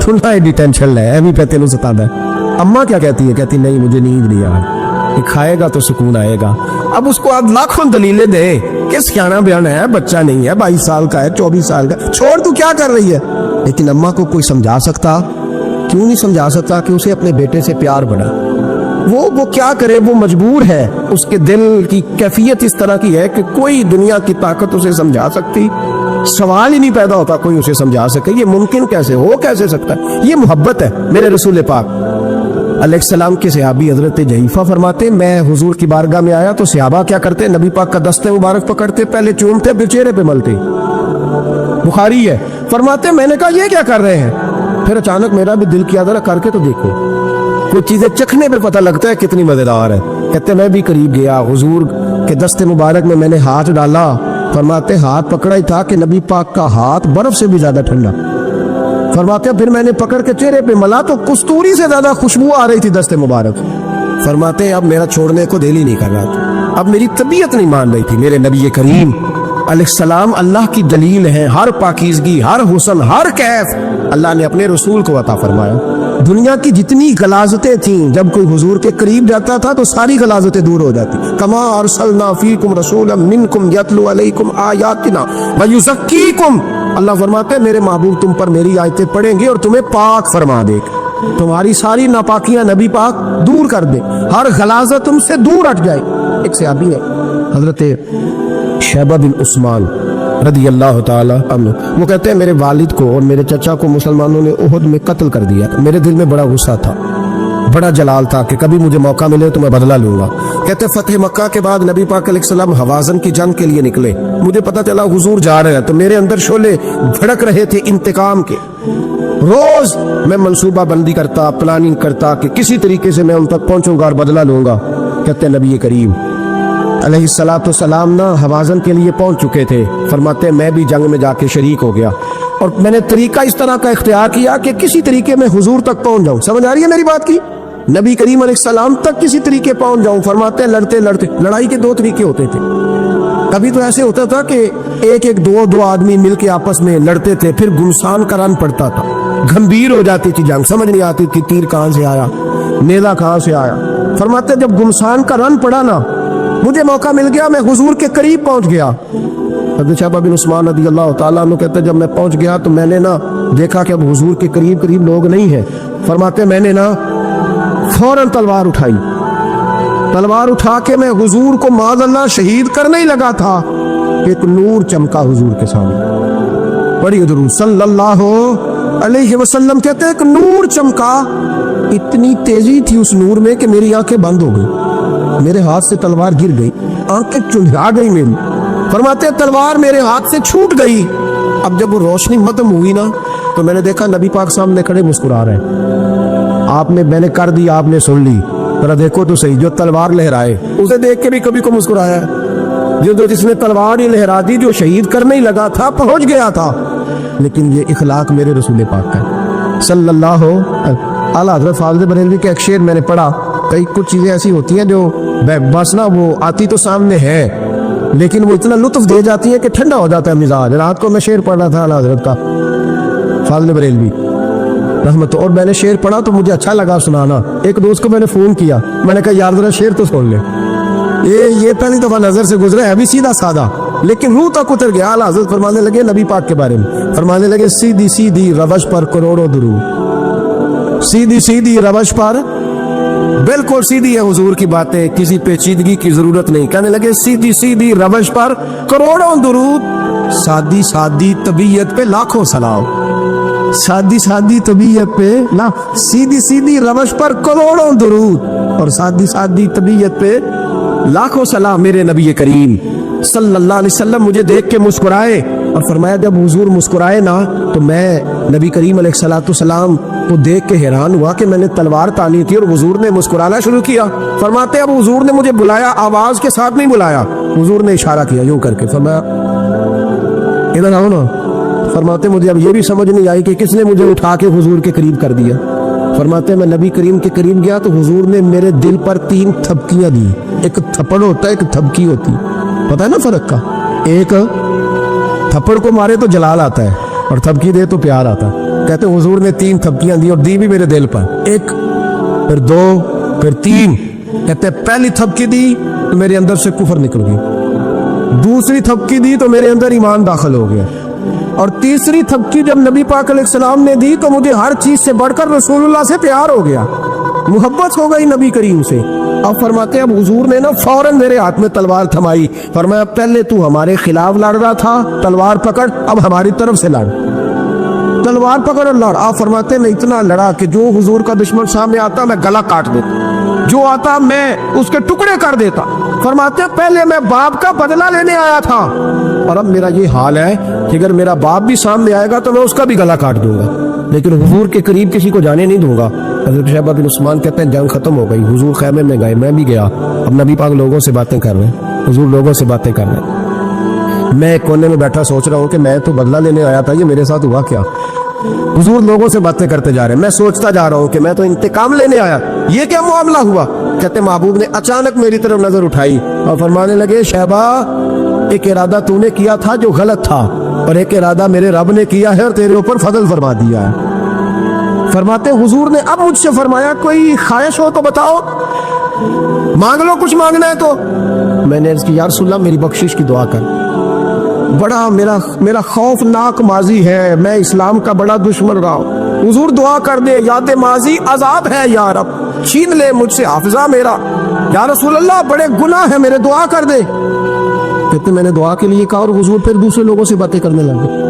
Speaker 1: थोड़ा एडी टेंशन है, एवं पे तेन सतादा है। अम्मा क्या कहती है? कहती नहीं मुझे नींद नहीं आ रही, खाएगा तो सुकून आएगा। अब उसको आप लाखों दलीलें दे कि सियाना बयाना है, बच्चा नहीं है, 22 साल का है, 24 साल का, छोड़ तू क्या कर रही है, लेकिन अम्मा को कोई समझा सकता? क्यों नहीं समझा सकता कि उसे अपने बेटे से प्यार बढ़ा। वो क्या करे, वो मजबूर है, उसके दिल की कैफियत इस तरह की है कि कोई दुनिया की ताकत उसे समझा सकती, सवाल ही नहीं पैदा होता कोई उसे समझा सके। ये मुमकिन कैसे हो कैसे सकता है? ये मोहब्बत है। मेरे रसूल पाक अलैहिस्सलाम के सहाबी हजरत जहीफा फरमाते, मैं हुजूर की बारगाह में आया तो सहाबा क्या करते, नबी पाक का दस्ते मुबारक पकड़ते, पहले चूमते फिर चेहरे पे मलते, बुखारी है। फरमाते मैंने कहा ये क्या कर रहे हैं, फिर अचानक मेरा भी दिल किया जरा करके तो देखो, कुछ चीजें चखने पर पता लगता है कितनी मजेदार है। कहते मैं भी करीब गया, हुजूर के दस्ते मुबारक में मैंने हाथ डाला, फरमाते हाथ पकड़ा ही था कि नबी पाक का हाथ बर्फ से भी ज्यादा ठंडा। फरमाते फिर मैंने पकड़ के चेहरे पे मला तो कस्तूरी से ज्यादा खुशबू आ रही थी दस्ते मुबारक। फरमाते अब मेरा छोड़ने को दिल ही नहीं कर रहा था, अब मेरी तबीयत नहीं मान रही थी। मेरे नबी करीम अलैहिस्सलाम अल्लाह की दलील है, हर पाकीज़गी, हर हुस्न, हर कैफ अल्लाह ने अपने रसूल को अता फरमाया। दुनिया की जितनी गलाजतें थीं, जब कोई हुजूर के करीब जाता था तो सारी गलाजतें दूर हो जाती। कमा अरसलना फीकुम रसूलन मिनकुम यतलू अलैकुम आयातिना व युज़क्कीकुम। अल्लाह फरमाते मेरे महबूब तुम पर मेरी आयतें पढ़ेंगे और तुम्हें पाक फरमा देगा, तुम्हारी सारी नापाकियां नबी पाक दूर कर दे, हर गलाजत तुमसे दूर हट जाए। एक सहाबी है हजरत शैबा बिन उस्मान रदी अल्लाह ताला अन्हु, वो कहते हैं मेरे वालिद को और मेरे चचा को मुसलमानों ने उहुद में कत्ल कर दिया। मेरे दिल में बड़ा गुस्सा था, बड़ा जलाल था कि कभी मुझे मौका मिले तो मैं बदला लूंगा। कहते फतेह मक्का के बाद नबी पाक अलैहिस्सलाम हवाज़न की जंग के लिए निकले, मुझे पता चला हुजूर जा रहे हैं तो मेरे अंदर शोले भड़क रहे थे इंतकाम के। रोज मैं मंसूबा बंदी करता, प्लानिंग करता कि किसी तरीके से मैं उन तक पहुंचूंगा और बदला लूंगा। कहते नबी करीम अलैहिस्सलातु सलाम ना हवाज़न के लिए पहुंच चुके थे। फरमाते मैं भी जंग में जाके शरीक हो गया और मैंने तरीका इस तरह का इख्तियार किया कि किसी तरीके में हुजूर तक पहुंच जाऊं। समझ आ रही है मेरी बात की? नबी करीम अलैहिस्सलाम तक किसी तरीके पहुंच जाऊं। फरमाते लड़ते लड़ते, लड़ाई के 2 तरीके होते थे, कभी तो ऐसे होता था कि एक एक दो दो आदमी मिलके आपस में लड़ते थे, फिर गुमसान का रन पड़ता था, गंभीर हो जाती थी जंग, समझ नहीं आती थी तीर कहाँ से आया, नेज़ा कहाँ से आया। फरमाते जब गुमसान का रन पड़ा ना, मुझे मौका मिल गया, मैं हुजूर के करीब पहुंच गया। हज़रत शहबा बिन उस्मान रज़ी अल्लाह तआला अन्हु कहते जब मैं पहुंच गया तो मैंने ना देखा कि अब हुजूर के करीब करीब लोग नहीं हैं। फरमाते मैंने ना फौरन तलवार उठाई, तलवार उठा के मैं हुजूर को माज़अल्लाह शहीद करने ही लगा था, एक नूर चमका हुजूर के सामने। बड़ी दुरूद सल्लल्लाहु अलैहि वसल्लम कहते एक नूर चमका, इतनी तेजी थी उस नूर में कि मेरी आंखें बंद हो गई, मेरे हाथ से तलवार गिर गई, आंखें चुंधिया गई मेरी। फरमाते तलवार मेरे हाथ से छूट गई। अब जब वो रोशनी खत्म हुई ना तो मैंने देखा नबी पाक सामने खड़े मुस्कुरा रहे हैं। आपने मैंने कर दी, आपने सुन ली, जरा देखो तो सही, जो तलवार लहराए उसे देख के भी कभी को मुस्कुराया, जो जिसने तलवार ही लहरा दी, जो शहीद करने ही लगा था, पहुंच गया था। लेकिन ये इखलाक मेरे रसूल पाक का सल्लल्लाहु आला हज़रत फाज़िल बरेलवी का एक शेर मैंने पढ़ा। कई कुछ चीज़ें ऐसी होती हैं जो बस ना वो आती तो सामने है लेकिन वो इतना लुत्फ दे जाती है कि ठंडा हो जाता है मिजाज। रात को मैं शेर पढ़ रहा था आला हज़रत का फाज़िल बरेलवी रहमत, और मैंने शेर पढ़ा तो मुझे अच्छा लगा सुनाना। एक दोस्त को मैंने फ़ोन किया, मैंने कहा यार जरा शेर तो सुन ले, ये पहली दफ़ा नज़र से गुजरा है, अभी सीधा सादा लेकिन रूह तक उतर गया। आला हज़रत फरमाने लगे नबी पाक के बारे में, फरमाने लगे सीधी सीधी रवश पर करोड़ों दुरूद, सीधी सीधी रवश पर बिल्कुल सीधी है हुजूर की बातें, किसी पेचीदगी की जरूरत नहीं। कहने लगे सीधी सीधी रवश पर करोड़ों दुरूद, सादी सादी तबीयत पे लाखों सलाम, सादी सादी तबीयत पे ना, सीधी सीधी रवश पर करोड़ों दुरूद और सादी सादी तबीयत पे लाखों सलाम। मेरे नबी करीम सल्लल्लाहु अलैहि वसल्लम मुझे देख के मुस्कुराए और फरमाया जब हुजूर मुस्कुराए ना तो मैं नबी करीम अलैहिस्सलाम को देख के हैरान हुआ कि मैंने तलवार तानी थी और हुजूर ने मुस्कुराना शुरू किया। फरमाते अब हुजूर ने मुझे बुलाया, आवाज के साथ नहीं बुलाया, हुजूर ने इशारा किया यूं करके, फरमाया इधर आओ ना। फरमाते मुझे अब ये भी समझ नहीं आई कि किसने मुझे उठा के हुजूर के करीब कर दिया। फरमाते मैं नबी करीम के करीब गया तो हुजूर ने मेरे दिल पर 3 थपकियां दी। एक थप्पड़ होता है, एक थपकी होती, पता है ना फर्क का? एक थप्पड़ को मारे तो जलाल आता है और थपकी दे तो प्यार आता है। कहते हुजूर ने 3 थपकियां दी और दी भी मेरे दिल पर, एक फिर 2 फिर 3। कहते पहली थपकी दी तो मेरे अंदर से कुफर निकल गई, दूसरी थपकी दी तो मेरे अंदर ईमान दाखिल हो गया, और तीसरी थपकी जब नबी पाक अलैहिस्सलाम ने दी तो मुझे हर चीज से बढ़कर रसूलुल्लाह से प्यार हो गया, मोहब्बत हो गई नबी करीम से। अब फरमाते अब हुजूर ने ना फौरन मेरे हाथ में तलवार थमाई, फरमाया पहले तू हमारे खिलाफ लड़ रहा था, तलवार पकड़, अब हमारी तरफ से लड़, तलवार पकड़ और लड़। आप फरमाते मैं इतना लड़ा कि जो हुजूर का दुश्मन सामने आता मैं गला काट देता, जो आता मैं उसके टुकड़े कर देता। फरमाते पहले मैं बाप का बदला लेने आया था और अब मेरा ये हाल है कि अगर मेरा बाप भी सामने आएगा तो मैं उसका भी गला काट दूंगा, लेकिन हुजूर के करीब किसी को जाने नहीं दूंगा। हज़रत शहबा बिन उस्मान कहते हैं जंग खत्म हो गई, हुजूर खैमे में गए, मैं भी गया। अब नबी पाक लोगों से बातें कर रहे हैं, हुजूर लोगों से बातें कर रहे हैं, मैं एक कोने में बैठा सोच रहा हूँ कि मैं तो बदला लेने आया था, ये मेरे साथ हुआ क्या? हुजूर लोगों से बातें करते जा रहे हैं, मैं सोचता जा रहा हूँ कि मैं तो इंतकाम लेने आया, ये क्या मामला हुआ? कहते महबूब ने अचानक मेरी तरफ नजर उठाई और फरमाने लगे शहबा एक इरादा तूने किया था जो गलत था और एक इरादा मेरे रब ने किया है और तेरे ऊपर फजल फरमा दिया है। फरमाते हुजूर ने अब मुझसे फरमाया कोई ख्वाहिश हो तो बताओ, मांग लो, कुछ मांगना है तो। मैंने अर्ज़ की या रसूलल्लाह मेरी बख्शिश की दुआ कर, बड़ा मेरा खौफनाक माजी है, मैं इस्लाम का बड़ा दुश्मन रहा हूँ, हुजूर दुआ कर दे, याद माजी अजाब है या रब, छीन ले मुझसे हाफिजा मेरा, या रसूलल्लाह बड़े गुनाह है मेरे, दुआ कर दे। कहते मैंने दुआ के लिए कहा और हुजूर फिर दूसरे लोगों से बातें करने लगे,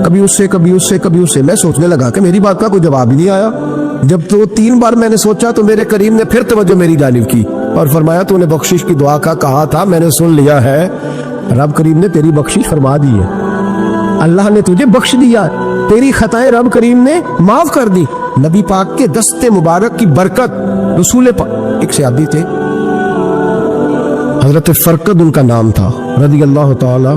Speaker 1: कभी उससे कभी उससे कभी उससे। मैं सोचने लगा कि मेरी बात का कोई जवाब ही नहीं आया। जब तो 3 बार मैंने सोचा तो मेरे करीम ने फिर तवज्जो मेरी जानिब की और फरमाया तूने बख्शिश की दुआ का कहा था, मैंने सुन लिया है, रब करीम ने तेरी बख्शिश फरमा दी है, अल्लाह ने तुझे बख्श दिया, तेरी खताएं रब करीम ने माफ कर दी। नबी पाक के दस्ते मुबारक की बरकत, रसूल पाक एक सहाबी थे हजरत फरकद उनका नाम था रज़ी अल्लाह ताला।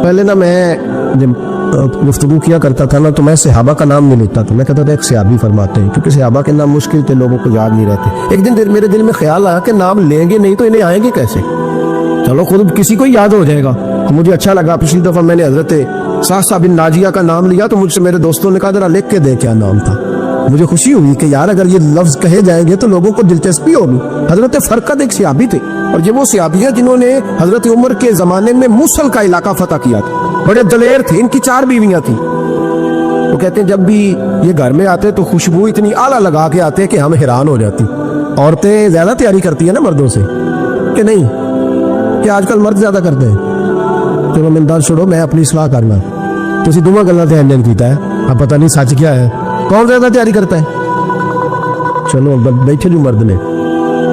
Speaker 1: पहले ना मैं जब गुफ्तगू किया करता था ना तो मैं सहाबा का नाम नहीं लेता था, मैं कहता था एक सहाबी फरमाते हैं, क्योंकि सहाबा के नाम मुश्किल थे, लोगों को याद नहीं रहते। एक दिन मेरे दिल में ख्याल आया कि नाम लेंगे नहीं तो इन्हें आएंगे कैसे, चलो खुद किसी को याद हो जाएगा। मुझे अच्छा लगा, पिछली दफा मैंने हजरत सासा बिन नाजिया का नाम लिया तो मुझसे मेरे दोस्तों ने कहा जरा लिख के दे क्या नाम था। मुझे खुशी हुई कि यार अगर ये लफ्ज कहे जाएंगे तो लोगों को दिलचस्पी होगी। हजरत फरकद एक सियाबी थे और ये वो सियाबी है जिन्होंने हजरत उमर के जमाने में मूसल का इलाका फतह किया था। बड़े दलेर थे, इनकी 4 बीवियां थी। वो कहते हैं जब भी ये घर में आते तो खुशबू इतनी आला लगा के आते कि हम हैरान हो जाती। औरतें ज्यादा तैयारी करती है ना मर्दों से कि नहीं, कि आजकल मर्द ज्यादा करते हैं। चलो मिंदार छोड़ो, मैं अपनी सलाह करना, तुसी दोवां गल्लां ते इंजन कीता है, अब पता नहीं सच क्या है, कौन ज्यादा तैयारी करता है। चलो बैठे जो मर्द ने,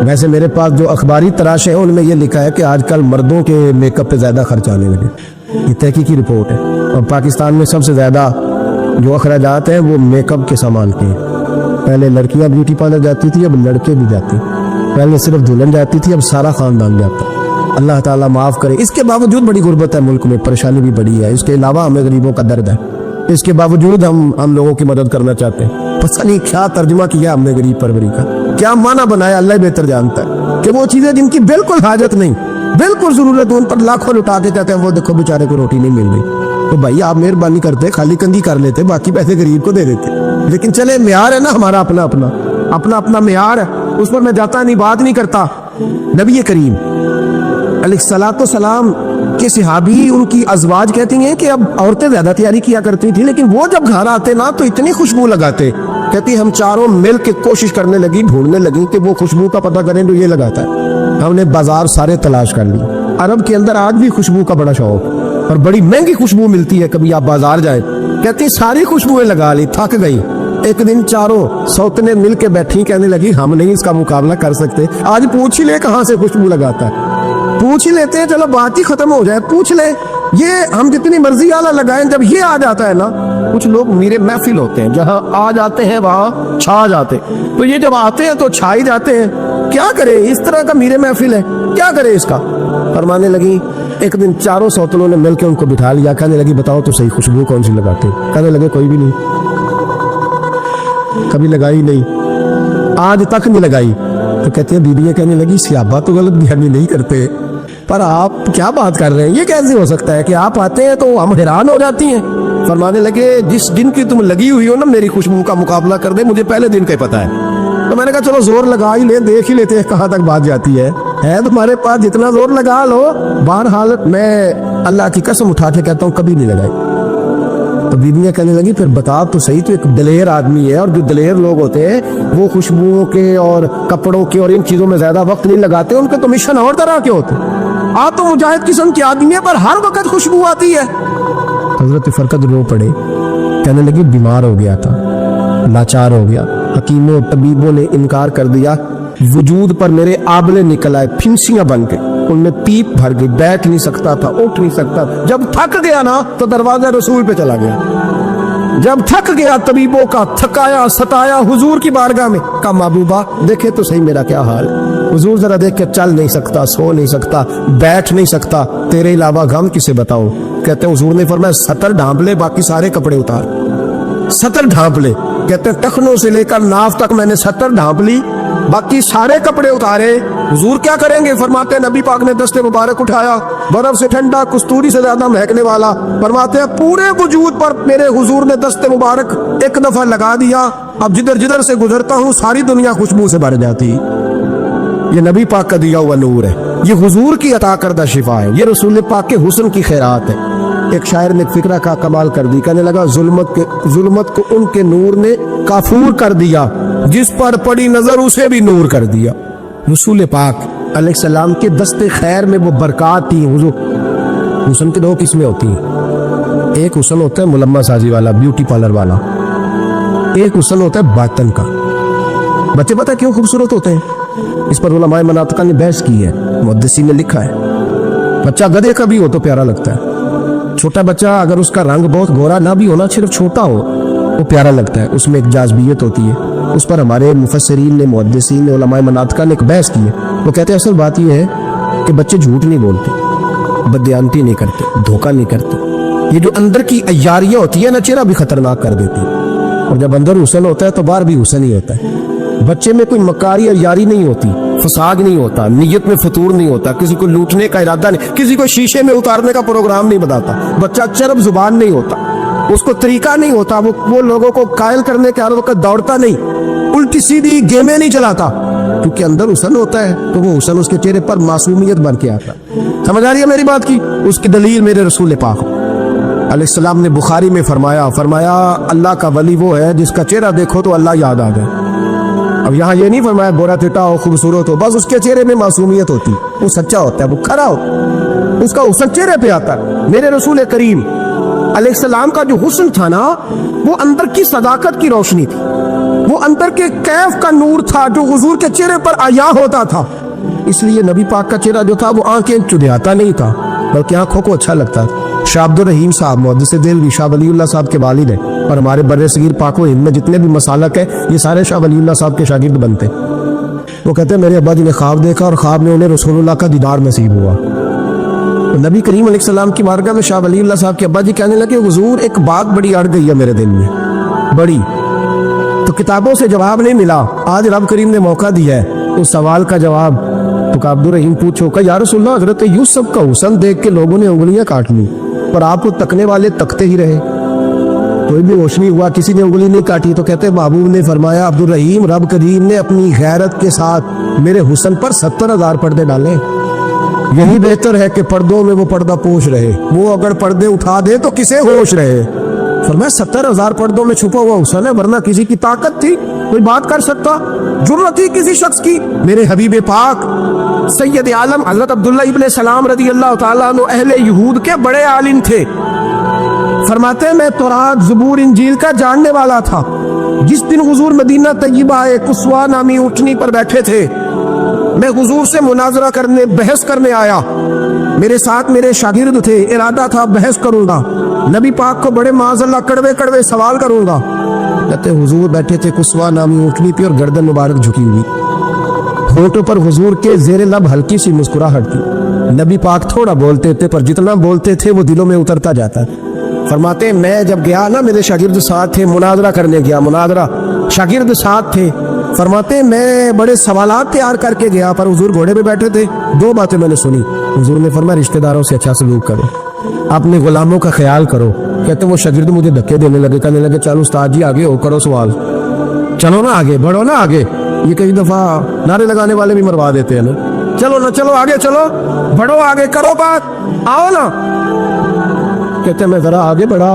Speaker 1: वैसे मेरे पास जो अखबारी तराश है उनमें ये लिखा है कि आजकल मर्दों के मेकअप पे ज्यादा खर्च आने लगे। ये तहकीकी रिपोर्ट है। और पाकिस्तान में सबसे ज्यादा जो अखराजात हैं वो मेकअप के सामान के हैं। पहले लड़कियां ब्यूटी पार्लर जाती थी, अब लड़के भी जाते। पहले सिर्फ दुल्हन जाती थी, अब सारा खानदान जाता। अल्लाह ताला माफ करे। इसके बावजूद बड़ी गुर्बत है मुल्क में, परेशानी भी बड़ी है। इसके अलावा हमें गरीबों का दर्द है, इसके बावजूद हम लोगों की मदद करना चाहते हैं। पता नहीं क्या तर्जुमा किया हमने गरीब परवरी का, क्या माना बनाया, अल्लाह बेहतर जानता है। कि वो चीजें जिनकी बिल्कुल हाजत नहीं, बिल्कुल जरूरत, उन पर लाखों लुटा के कहते हैं वो देखो बेचारे को रोटी नहीं मिल रही। तो भाई आप मेहरबानी करते, खाली कंदी कर लेते, बाकी पैसे गरीब को दे देते। लेकिन चले म्यार है ना हमारा अपना अपना म्यार है, उस पर मैं जाता नहीं, बात नहीं करता। नबी करीम अलैहिस्सलातो सलाम के सहाबी, उनकी अज़वाज कहती हैं कि अब औरतें ज्यादा तैयारी किया करती थी, लेकिन वो जब घर आते ना तो इतनी खुशबू लगाते। कहती हम चारों मिल के कोशिश करने लगी, ढूंढने लगी कि वो खुशबू का पता करें जो ये लगाता है। हमने बाजार सारे तलाश कर लिए। अरब के अंदर आज भी खुशबू का बड़ा शौक और बड़ी महंगी खुशबू मिलती है। कभी आप बाजार जाए, कहती सारी खुशबुएं लगा ली, थक गई। एक दिन चारों सौतने मिल के बैठी, कहने लगी हम नहीं इसका मुकाबला कर सकते, आज पूछ ही ले कहाँ से खुशबू लगाता है, पूछ ही लेते हैं, चलो बात ही खत्म हो जाए, पूछ ले। ये हम जितनी मर्जी आला लगाएं, जब ये आ जाता है ना, कुछ लोग मेरे महफिल होते हैं, जहां आ जाते हैं वहां छा जाते, तो ये जब आते हैं तो छा ही जाते हैं। क्या करे, इस तरह का मेरे महफिल है, क्या करे इसका। फरमाने लगी, एक दिन चारों सौतनों ने मिलकर उनको बिठा लिया, कहने लगी बताओ तो सही खुशबू कौन सी लगाते। कहने लगे कोई भी नहीं, कभी लगाई नहीं, आज तक नहीं लगाई। तो कहते हैं बीबियां कहने लगी सियाबा तो गलत बयानी नहीं करते, पर आप क्या बात कर रहे हैं, ये कैसे हो सकता है कि आप आते हैं तो हम हैरान हो जाती हैं। फरमाने लगे जिस दिन की तुम लगी हुई हो ना मेरी खुशबू का मुकाबला कर दे, मुझे पहले दिन का ही पता है। तो मैंने कहा चलो जोर लगा ही ले, देख ही लेते हैं कहाँ तक बात जाती है तुम्हारे पास, जितना जोर लगा लो। बहरहाल मैं अल्लाह की कसम उठा के कहता हूँ कभी नहीं लगाई। तो बीबियां कहने लगी फिर बता तो सही, तो एक दलेर आदमी है, और जो दलेर लोग होते हैं वो खुशबुओं के और कपड़ों के और इन चीजों में ज्यादा वक्त नहीं लगाते, उनके तो मिशन और तरह के होते। आप तो मुजाहिद किस्म के आदमी है, पर हर वक्त खुशबू आती है। हजरत फरकत रो पड़े, कहने लगी बीमार हो गया था, लाचार हो गया, हकीमों तबीबों ने इनकार कर दिया, वजूद पर मेरे आबले निकल आए फिंसियां बन के, उनमें पीप भर गई, बैठ नहीं सकता था, उठ नहीं सकता था। जब थक गया ना तो दरवाजा रसूल पे चला गया। जब थक गया तबीबों का थकाया सताया हुजूर की बारगाह में, कहा महबूबा देखे तो सही मेरा क्या हाल। हुजूर जरा देख के, चल नहीं सकता, सो नहीं सकता, बैठ नहीं सकता, तेरे अलावा गम किसे बताऊं। कहते हैं हुजूर ने फरमाया सतर ढांप ले, बाकी सारे कपड़े उतार। सतर ढांप ले, कहते हैं टखनों से लेकर नाफ तक मैंने सतर ढांप ली, बाकी सारे कपड़े उतारे। हुजूर क्या करेंगे, फरमाते हैं नबी पाक ने दस्ते मुबारक उठाया, बर्फ से ठंडा, कस्तूरी से ज्यादा महकने वाला, फरमाते हैं पूरे वजूद पर मेरे हुजूर ने दस्ते मुबारक एक दफा लगा दिया, अब जिधर जिधर से गुजरता हूँ सारी दुनिया खुशबू से भर जाती। ये नबी पाक का दिया हुआ नूर है, ये हुजूर की अता करदा शिफा है, ये रसूल पाक के हुस्न की खैरात है। एक शायर ने फिक्रा का कमाल कर दी, कहने लगा जुल्मत को उनके नूर ने काफूर कर दिया, जिस पर पड़ी नजर उसे भी नूर कर दिया। रसूल पाक अलैहिस्सलाम के दस्ते खैर में वो बरकत थी। हुस्न के दो किस्में होती हैं, एक हुस्न होता है मुलम्मा साजी वाला, ब्यूटी पार्लर वाला, एक हुस्न होता है बातन का। बच्चे पता क्यों खूबसूरत होते हैं, इस पर उलमाए मनातिका ने बहस की है, मुहद्दिसीन ने लिखा है। बच्चा गधे का भी हो तो प्यारा लगता है, छोटा बच्चा अगर उसका रंग बहुत गोरा ना भी होना, सिर्फ छोटा हो वो प्यारा लगता है, उसमें एक जाज़बियत होती है। उस पर हमारे मुफस्सिरीन ने, मुहद्दिसीन ने, उलमाए मनातिका ने एक बहस की है। वो कहते हैं असल बात यह है कि बच्चे झूठ नहीं बोलते, बदयानती नहीं करते, धोखा नहीं करते। ये जो अंदर की अय्यारियां होती है ना, चेहरा भी खतरनाक कर देती है, और जब अंदर हुस्न होता है तो बाहर भी हुस्न ही होता है। बच्चे में कोई मकारी और यारी नहीं होती, फसाद नहीं होता, नीयत में फतूर नहीं होता, किसी को लूटने का इरादा नहीं, किसी को शीशे में उतारने का प्रोग्राम नहीं बनाता, बच्चा चरब जुबान नहीं होता, उसको तरीका नहीं होता, वो लोगों को कायल करने के हर वक्त दौड़ता नहीं, उल्टी सीधी गेमें नहीं चलाता, क्योंकि अंदर हुस्न होता है तो वो हुस्न उसके चेहरे पर मासूमियत बन के आता। समझ आ रही है मेरी बात की? उसकी दलील मेरे रसूल पाक अलैहिस्सलाम ने बुखारी में फरमाया अल्लाह का वली वो है जिसका चेहरा देखो तो अल्लाह याद आ जाए। अब यहाँ ये नहीं फरमाया गोरा चिट्टा हो, खूबसूरत हो, बस उसके चेहरे में मासूमियत होती, वो सच्चा होता है, वो खरा होता, उसका हुस्न चेहरे पे आता है। मेरे रसूल करीम अलैहिस्सलाम का जो हुस्न था ना, वो अंदर की सदाकत की रोशनी थी, वो अंदर के कैफ का नूर था जो हुजूर के चेहरे पर आया होता था। इसलिए नबी पाक का चेहरा जो था वो आंखें चुदियाता नहीं था, बल्कि आंखों को अच्छा लगता था। शाह अब्दुल रहीम साहब मुहद्दिस दिल्वी शाह वलीउल्लाह साहब के वालिद हैं, और हमारे बर्रे सगीर पाको हिंद में जितने भी मसालक है ये सारे शाह वलीउल्लाह साहब के शागिर्द बनते। वो कहते हैं मेरे अब्बा जी ने ख्वाब देखा और ख्वाब में उन्हें रसूलुल्लाह का दीदार नसीब हुआ। तो नबी करीम अलैहिस्सलाम की बारगाह में शाह वलीउल्लाह साहब के अब्बा जी कहने लगे हुजूर एक बात बड़ी अड़ गई है मेरे दिल में, बड़ी, तो किताबों से जवाब नहीं मिला, आज रब करीम ने मौका दिया है उस सवाल का जवाब। तो अब्दुल रहीम पूछो का या रसूलल्लाह हजरत यूसुफ का हुस्न देख के लोगों ने उंगलियां काट ली, पर आपको तकने वाले तकते ही रहे, कोई भी रोशनी हुआ, किसी ने उंगली नहीं काटी। तो कहते महबूब ने फरमाया अब्दुल रहीम रब करीम ने अपनी गैरत के साथ मेरे हुस्न पर 70,000 पर्दे डाले, यही बेहतर है कि पर्दों में वो पर्दा पोश रहे, वो अगर पर्दे उठा दे तो किसे होश रहे। फरमाया 70,000 पर्दों में छुपा हुआ हुस्न है, वरना किसी की ताकत थी कोई बात कर सकता, जुर्रत थी किसी शख्स की। मेरे हबीब पाक सैयद आलम हजरत अब्दुल्ला इब्ने सलाम रदी अल्लाह ताला अन्हु अहले यहूद के बड़े आलिम थे। फरमाते हैं मैं तौरात ज़बूर इंजील का जानने वाला था। जिस दिन हुजूर मदीना तय्यबा कुस्वा नामी ऊँटनी पर बैठे थे, मैं हुजूर से मुनाजरा करने बहस करने आया, मेरे साथ मेरे शागिर्द थे, इरादा था बहस करूंगा, नबी पाक को बड़े माज़अल्लाह कड़वे कड़वे सवाल करूंगा। कहते हुजूर बैठे थे कुस्वा नामी ऊँटनी पे और गर्दन मुबारक झुकी हुई, होठों पर हुजूर के जेरे लब हल्की सी मुस्कुराहट थी। नबी पाक थोड़ा बोलते थे पर जितना बोलते थे वो दिलों में उतरता जाता। फरमाते मैं जब गया ना मेरे शागिर्द साथ थे, मुनाजरा करने गया, मुनाजरा शागिर्द साथ थे। फरमाते मैं बड़े सवालात तैयार करके गया पर हुजूर घोड़े पे बैठे थे। दो बातें मैंने सुनी, हुजूर ने फरमाया रिश्तेदारों से अच्छा सलूक करो, अपने गुलामों का ख्याल करो। कहते वो शागिर्द मुझे धक्के देने लगे, कहने लगे चलो उस्ताद जी आगे हो, करो सवाल, चलो ना आगे बढ़ो ना आगे। ये कई दफा नारे लगाने वाले भी मरवा देते हैं ना, चलो ना चलो आगे, चलो बढ़ो आगे, करो बात, आओ ना। कहते मैं जरा आगे बढ़ा,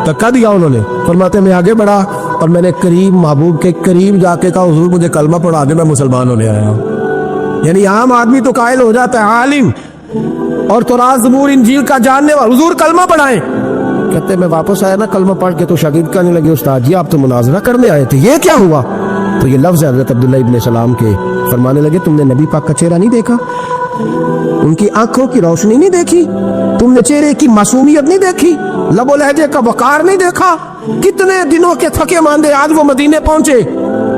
Speaker 1: धक्का दिया उन्होंने। फरमाते मैं आगे बढ़ा और मैंने करीब महबूब के करीब जाके कहा हुजूर मुझे कलमा पढ़ा दे, मैं मुसलमान होने आया हूँ। यानी आम आदमी तो कायल हो जाता है, आलिम और तौरात ज़बूर इंजील का जानने वाला, हुजूर कलमा पढ़ाएं। कहते मैं वापस आया ना कलमा पढ़ के तो शागिर्द कहने लगे उस्ताद जी आप तो मुनाजरा करने आए थे, ये क्या हुआ? तो ये लफ्ज़ हज़रत अब्दुल्ला इब्ने सलाम के, फरमाने लगे तुमने नबी पाक का चेहरा नहीं देखा, उनकी आंखों की रोशनी नहीं देखी, तुमने चेहरे की मासूमियत नहीं देखी, लबो लहजे का वकार नहीं देखा। कितने दिनों के थके मांदे आज वो मदीने पहुंचे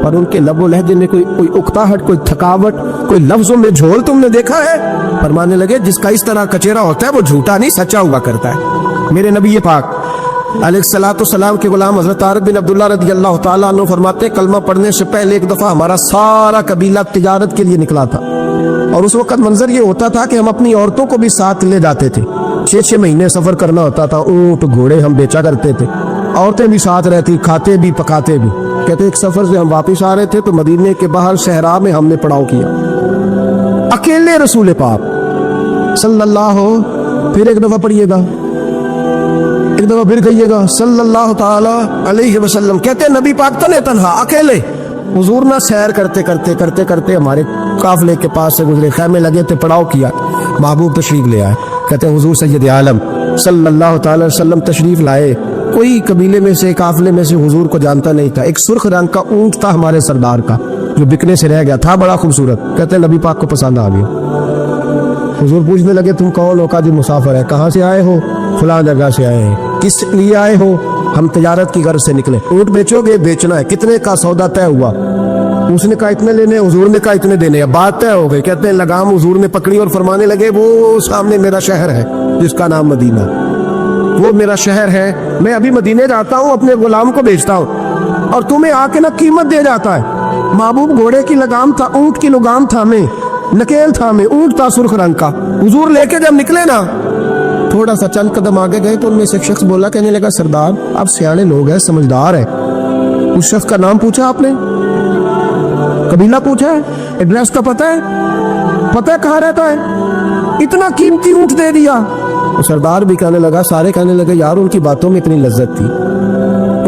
Speaker 1: पर उनके लबो लहजे में कोई उकताहट, कोई थकावट, कोई लफ्जों में झोल तुमने देखा है? फरमाने लगे जिसका इस तरह का चेहरा होता है वो झूठा नहीं सच्चा हुआ करता है। मेरे नबी पाक अलैहिस्सलातु सलाम के गुलाम हज़रत तारिक बिन अब्दुल्ला रज़ी अल्लाह ताला अन्हु फरमाते कलमा पढ़ने से पहले एक दफ़ा हमारा सारा कबीला तिजारत के लिए निकला था, और उस वक्त मंजर ये होता था कि हम अपनी औरतों को भी साथ ले जाते थे। 6-6 महीने सफ़र करना होता था, ऊँट घोड़े हम बेचा करते थे, औरतें भी साथ रहती, खाते भी पकाते भी। कहते एक सफ़र से हम वापस आ रहे थे तो मदीने के बाहर सहरा में हमने पड़ाव किया, अकेले रसूल पाक सल्लल्लाहु, फिर एक दफ़ा पढ़िएगा, एक दफा फिर कहिएगा सल्लल्लाहु ताला अलैहि वसल्लम। कहते नबी पाक तने तन्हा अकेले, हुजूर ना सैर करते करते करते करते हमारे काफले के पास से गुजरे, खैमे लगे थे, पड़ाव किया, महबूब तशरीफ ले आए। कहते हुजूर सैयद आलम सल्लल्लाहु ताला अलैहि वसल्लम तशरीफ लाए। कोई कबीले में से काफले में से हुजूर को जानता नहीं था। एक सुर्ख रंग का ऊंट था हमारे सरदार का जो बिकने से रह गया था, बड़ा खूबसूरत। कहते नबी पाक को पसंद आ गया। हुजूर पूछने लगे तुम कौन हो? काजी मुसाफिर है। कहाँ से आए हो? फलां जगह से आए हैं। किस लिए आए हो? हम तिजारत की गर्ज से निकले। ऊँट बेचोगे? बेचना है। कितने का सौदा तय हुआ? उसने कहा इतने लेने, हुजूर ने कहा इतने देने। अब बात तय हो गई। कहते हैं लगाम हुजूर ने पकड़ी और फरमाने लगे वो सामने मेरा शहर है जिसका नाम मदीना, वो मेरा शहर है। मैं अभी मदीने जाता हूँ, अपने गुलाम को बेचता हूँ और तुम्हें आके ना कीमत दे जाता है। महबूब घोड़े की लगाम था, ऊंट की लगाम था में, नकेल था में, ऊंट था सुर्ख रंग का। हुजूर लेके जब निकले ना, थोड़ा सा चंद कदम आगे गए तो उनमें से एक शख्स बोला, कहने लगा सरदार आप सियाने लोग हैं, समझदार है। उस शख्स का नाम पूछा आपने, कबीला पूछा है, एड्रेस का पता है कहाँ रहता है, इतना कीमती ऊंट दे दिया। तो सरदार भी कहने लगा, सारे कहने लगे यार उनकी बातों में इतनी लज्जत थी,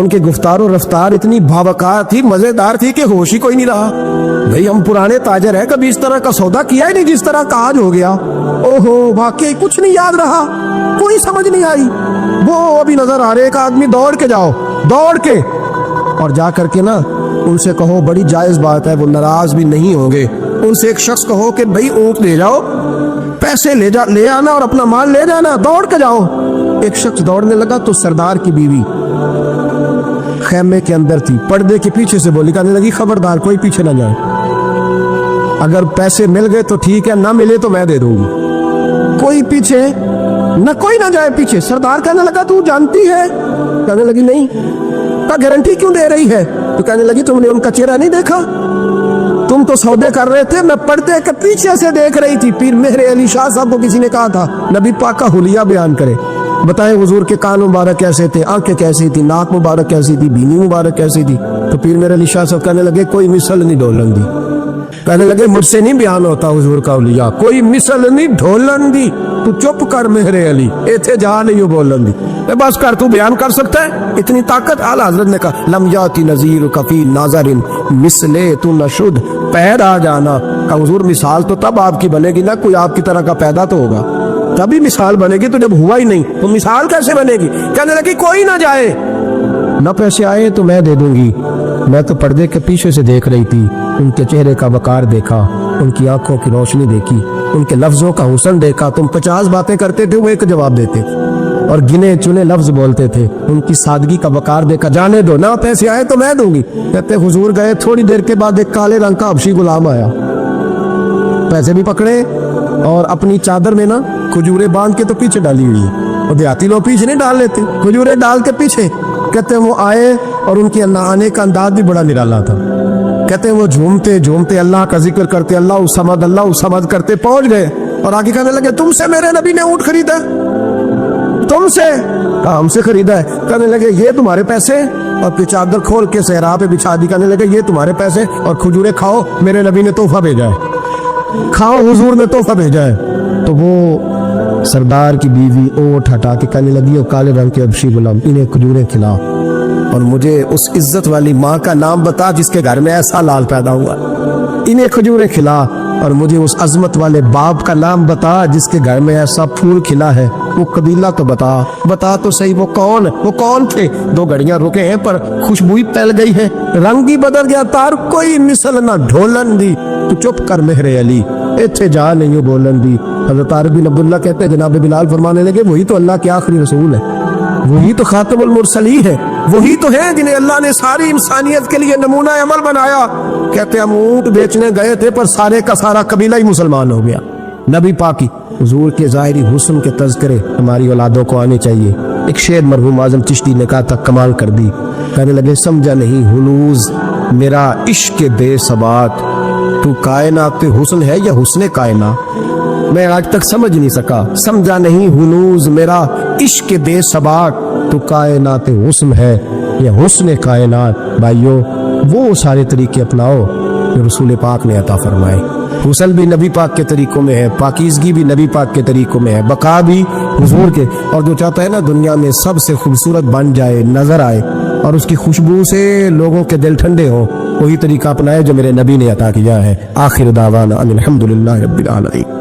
Speaker 1: उनके गुफ्तार और रफ्तार इतनी भावकार थी, मजेदार थी कि होश ही कोई नहीं रहा। भाई हम पुराने ताजर हैं, कभी इस तरह का सौदा किया ही नहीं जिस तरह का आज हो गया। ओहो वाकई कुछ नहीं याद रहा, कोई समझ नहीं आई। वो अभी नजर आ रहे, एक आदमी दौड़ के जाओ, दौड़ के और जा करके ना उनसे कहो, बड़ी जायज बात है, वो नाराज भी नहीं होंगे। उनसे एक शख्स कहो कि भाई ऊँट ले जाओ, पैसे ले आना और अपना माल ले जाना, दौड़ के जाओ। एक शख्स दौड़ने लगा तो सरदार की बीवी खैमे के अंदर थी, पर्दे के पीछे से बोली, कहने लगी खबरदार कोई पीछे ना जाए, अगर पैसे मिल गए तो ठीक है, ना मिले तो मैं दे दूंगी, कोई पीछे ना, कोई ना जाए पीछे। सरदार कहने लगा तू जानती है, कहने लगी नहीं। का गारंटी क्यों दे रही है? तो कहने लगी तुमने उनका चेहरा नहीं देखा, तुम तो सौदे कर रहे थे, मैं पर्दे के पीछे से देख रही थी। पीर मेहर अली शाह साहब को किसी ने कहा था नबी पाक का हुलिया बयान करे, बताएं हुजूर के कान मुबारक कैसे थे, आंखें कैसी थी, नाक मुबारक कैसी थी, बीनी मुबारक कैसी थी। तो पीर मेहर अली शाह साहब कहने लगे कोई मिसल नहीं ढोलन दी, कहने लगे मुझसे नहीं बयान होता हुजूर का हुलिया, कोई मिसल नहीं ढोलन दी, तू चुप कर मेहरे अली, इथे जा नहीं बोलन दी, बस कर, तू बयान कर सकता है, इतनी ताकत। आला हजरत ने कहा लम जाती नजीर कफी नाजरिन मिसले तू नशुद पैदा जाना। का हुजूर मिसाल तो तब आपकी बनेगी ना, कोई आपकी तरह का पैदा तो होगा, तभी मिसाल बनेगी, तो जब हुआ ही नहीं तो मिसाल कैसे बनेगी? कहने लगी कोई ना जाए, ना पैसे आए तो मैं दे दूंगी, मैं तो पर्दे के पीछे से देख रही थी, उनके चेहरे का वकार देखा, उनकी आंखों की रोशनी देखी, उनके लफ्जों का हुस्न देखा। तुम 50 बातें करते थे, वो एक जवाब देते और गिने चुने लफ्ज बोलते थे, उनकी सादगी का वकार देखा। जाने दो, ना पैसे आए तो मैं दूंगी। कहते हुजूर गए, थोड़ी देर के बाद एक काले रंग का हबशी गुलाम आया, पैसे भी पकड़े और अपनी चादर में ना खजूरें बांध के तो पीछे डाली हुई है, और देहाती लोग पीछे नहीं डाल लेते, खजूरें डाल के पीछे। कहते वो आए और उनके आने का अंदाज भी बड़ा निराला था। कहते वो झूमते झूमते अल्लाह का जिक्र करते, अल्लाह समद करते पहुंच गए और आगे कहने लगे तुमसे मेरे नबी ने ऊंट खरीदा, तुमसे? कहा हमसे खरीदा है। कहने लगे ये तुम्हारे पैसे, और फिर चादर खोल के सहरा पे बिछा दी। कहने लगे ये तुम्हारे पैसे और खजूरें खाओ, मेरे नबी ने तोहफा भेजा है, खाओ हुजूर ने तोहफा भेजा है। तो वो सरदार की बीवी ओठ हटा के कहने लगी वो काले रंग के हबशी गुलाम, इन्हें खजूरें खिला और मुझे उस इज्जत वाली माँ का नाम बता जिसके घर में ऐसा लाल पैदा हुआ, इन्हें खजूरें खिला, और मुझे उस अजमत वाले बाप का नाम बता जिसके घर में ऐसा फूल खिला है, वो कबीला तो बता तो सही, वो कौन थे? 2 घड़ियां रुके हैं पर खुशबू फैल गई है, रंग ही बदल गया, तार कोई मिसल ना ढोलन दी, तू चुप कर मेहरे अली, इथे जा नहीं बोलन दी। हज़रत आरिफ बिन अब्दुल्ला कहते हैं जनाब बिलाल फरमाने लगे वही तो अल्लाह के आखिरी रसूल है, वही तो खातमुल मुरसलीन है, वही तो है जिन्हें अल्लाह ने सारी इंसानियत के लिए नमूना अमल बनाया। कहते हम ऊंट बेचने गए थे पर सारे का सारा कबीला ही मुसलमान हो गया। नबी पाकी हुजूर के ज़ाहिरी हुस्न के तज़किरे हमारी औलादों को आने चाहिए। एक शेर मरहूम आज़म चिश्ती ने कहा था, कमाल कर दी। कहने लगे समझा नहीं हुलूज मेरा इश्क बेसबात, तू कायनात हुस्न है या हुस्न कायनात, मैं आज तक समझ नहीं सका। समझा नहीं हुनूज मेरा इश्क बेसबात, तू कायनात हुस्न है या हुस्न कायनात। भाइयों वो सारे तरीके अपनाओ जो रसूल पाक ने अता फरमाए। हुस्न भी नबी पाक के तरीकों में है, पाकीज़गी भी नबी पाक के तरीकों में है, बका भी हुजूर के। और जो चाहता है ना दुनिया में सबसे खूबसूरत बन जाए, नजर आए और उसकी खुशबू से लोगों के दिल ठंडे हो, वही तरीका अपनाए जो मेरे नबी ने अता किया है। आखिर दावाना अनिल हम्दुलिल्लाहि रब्बिल आलमीन।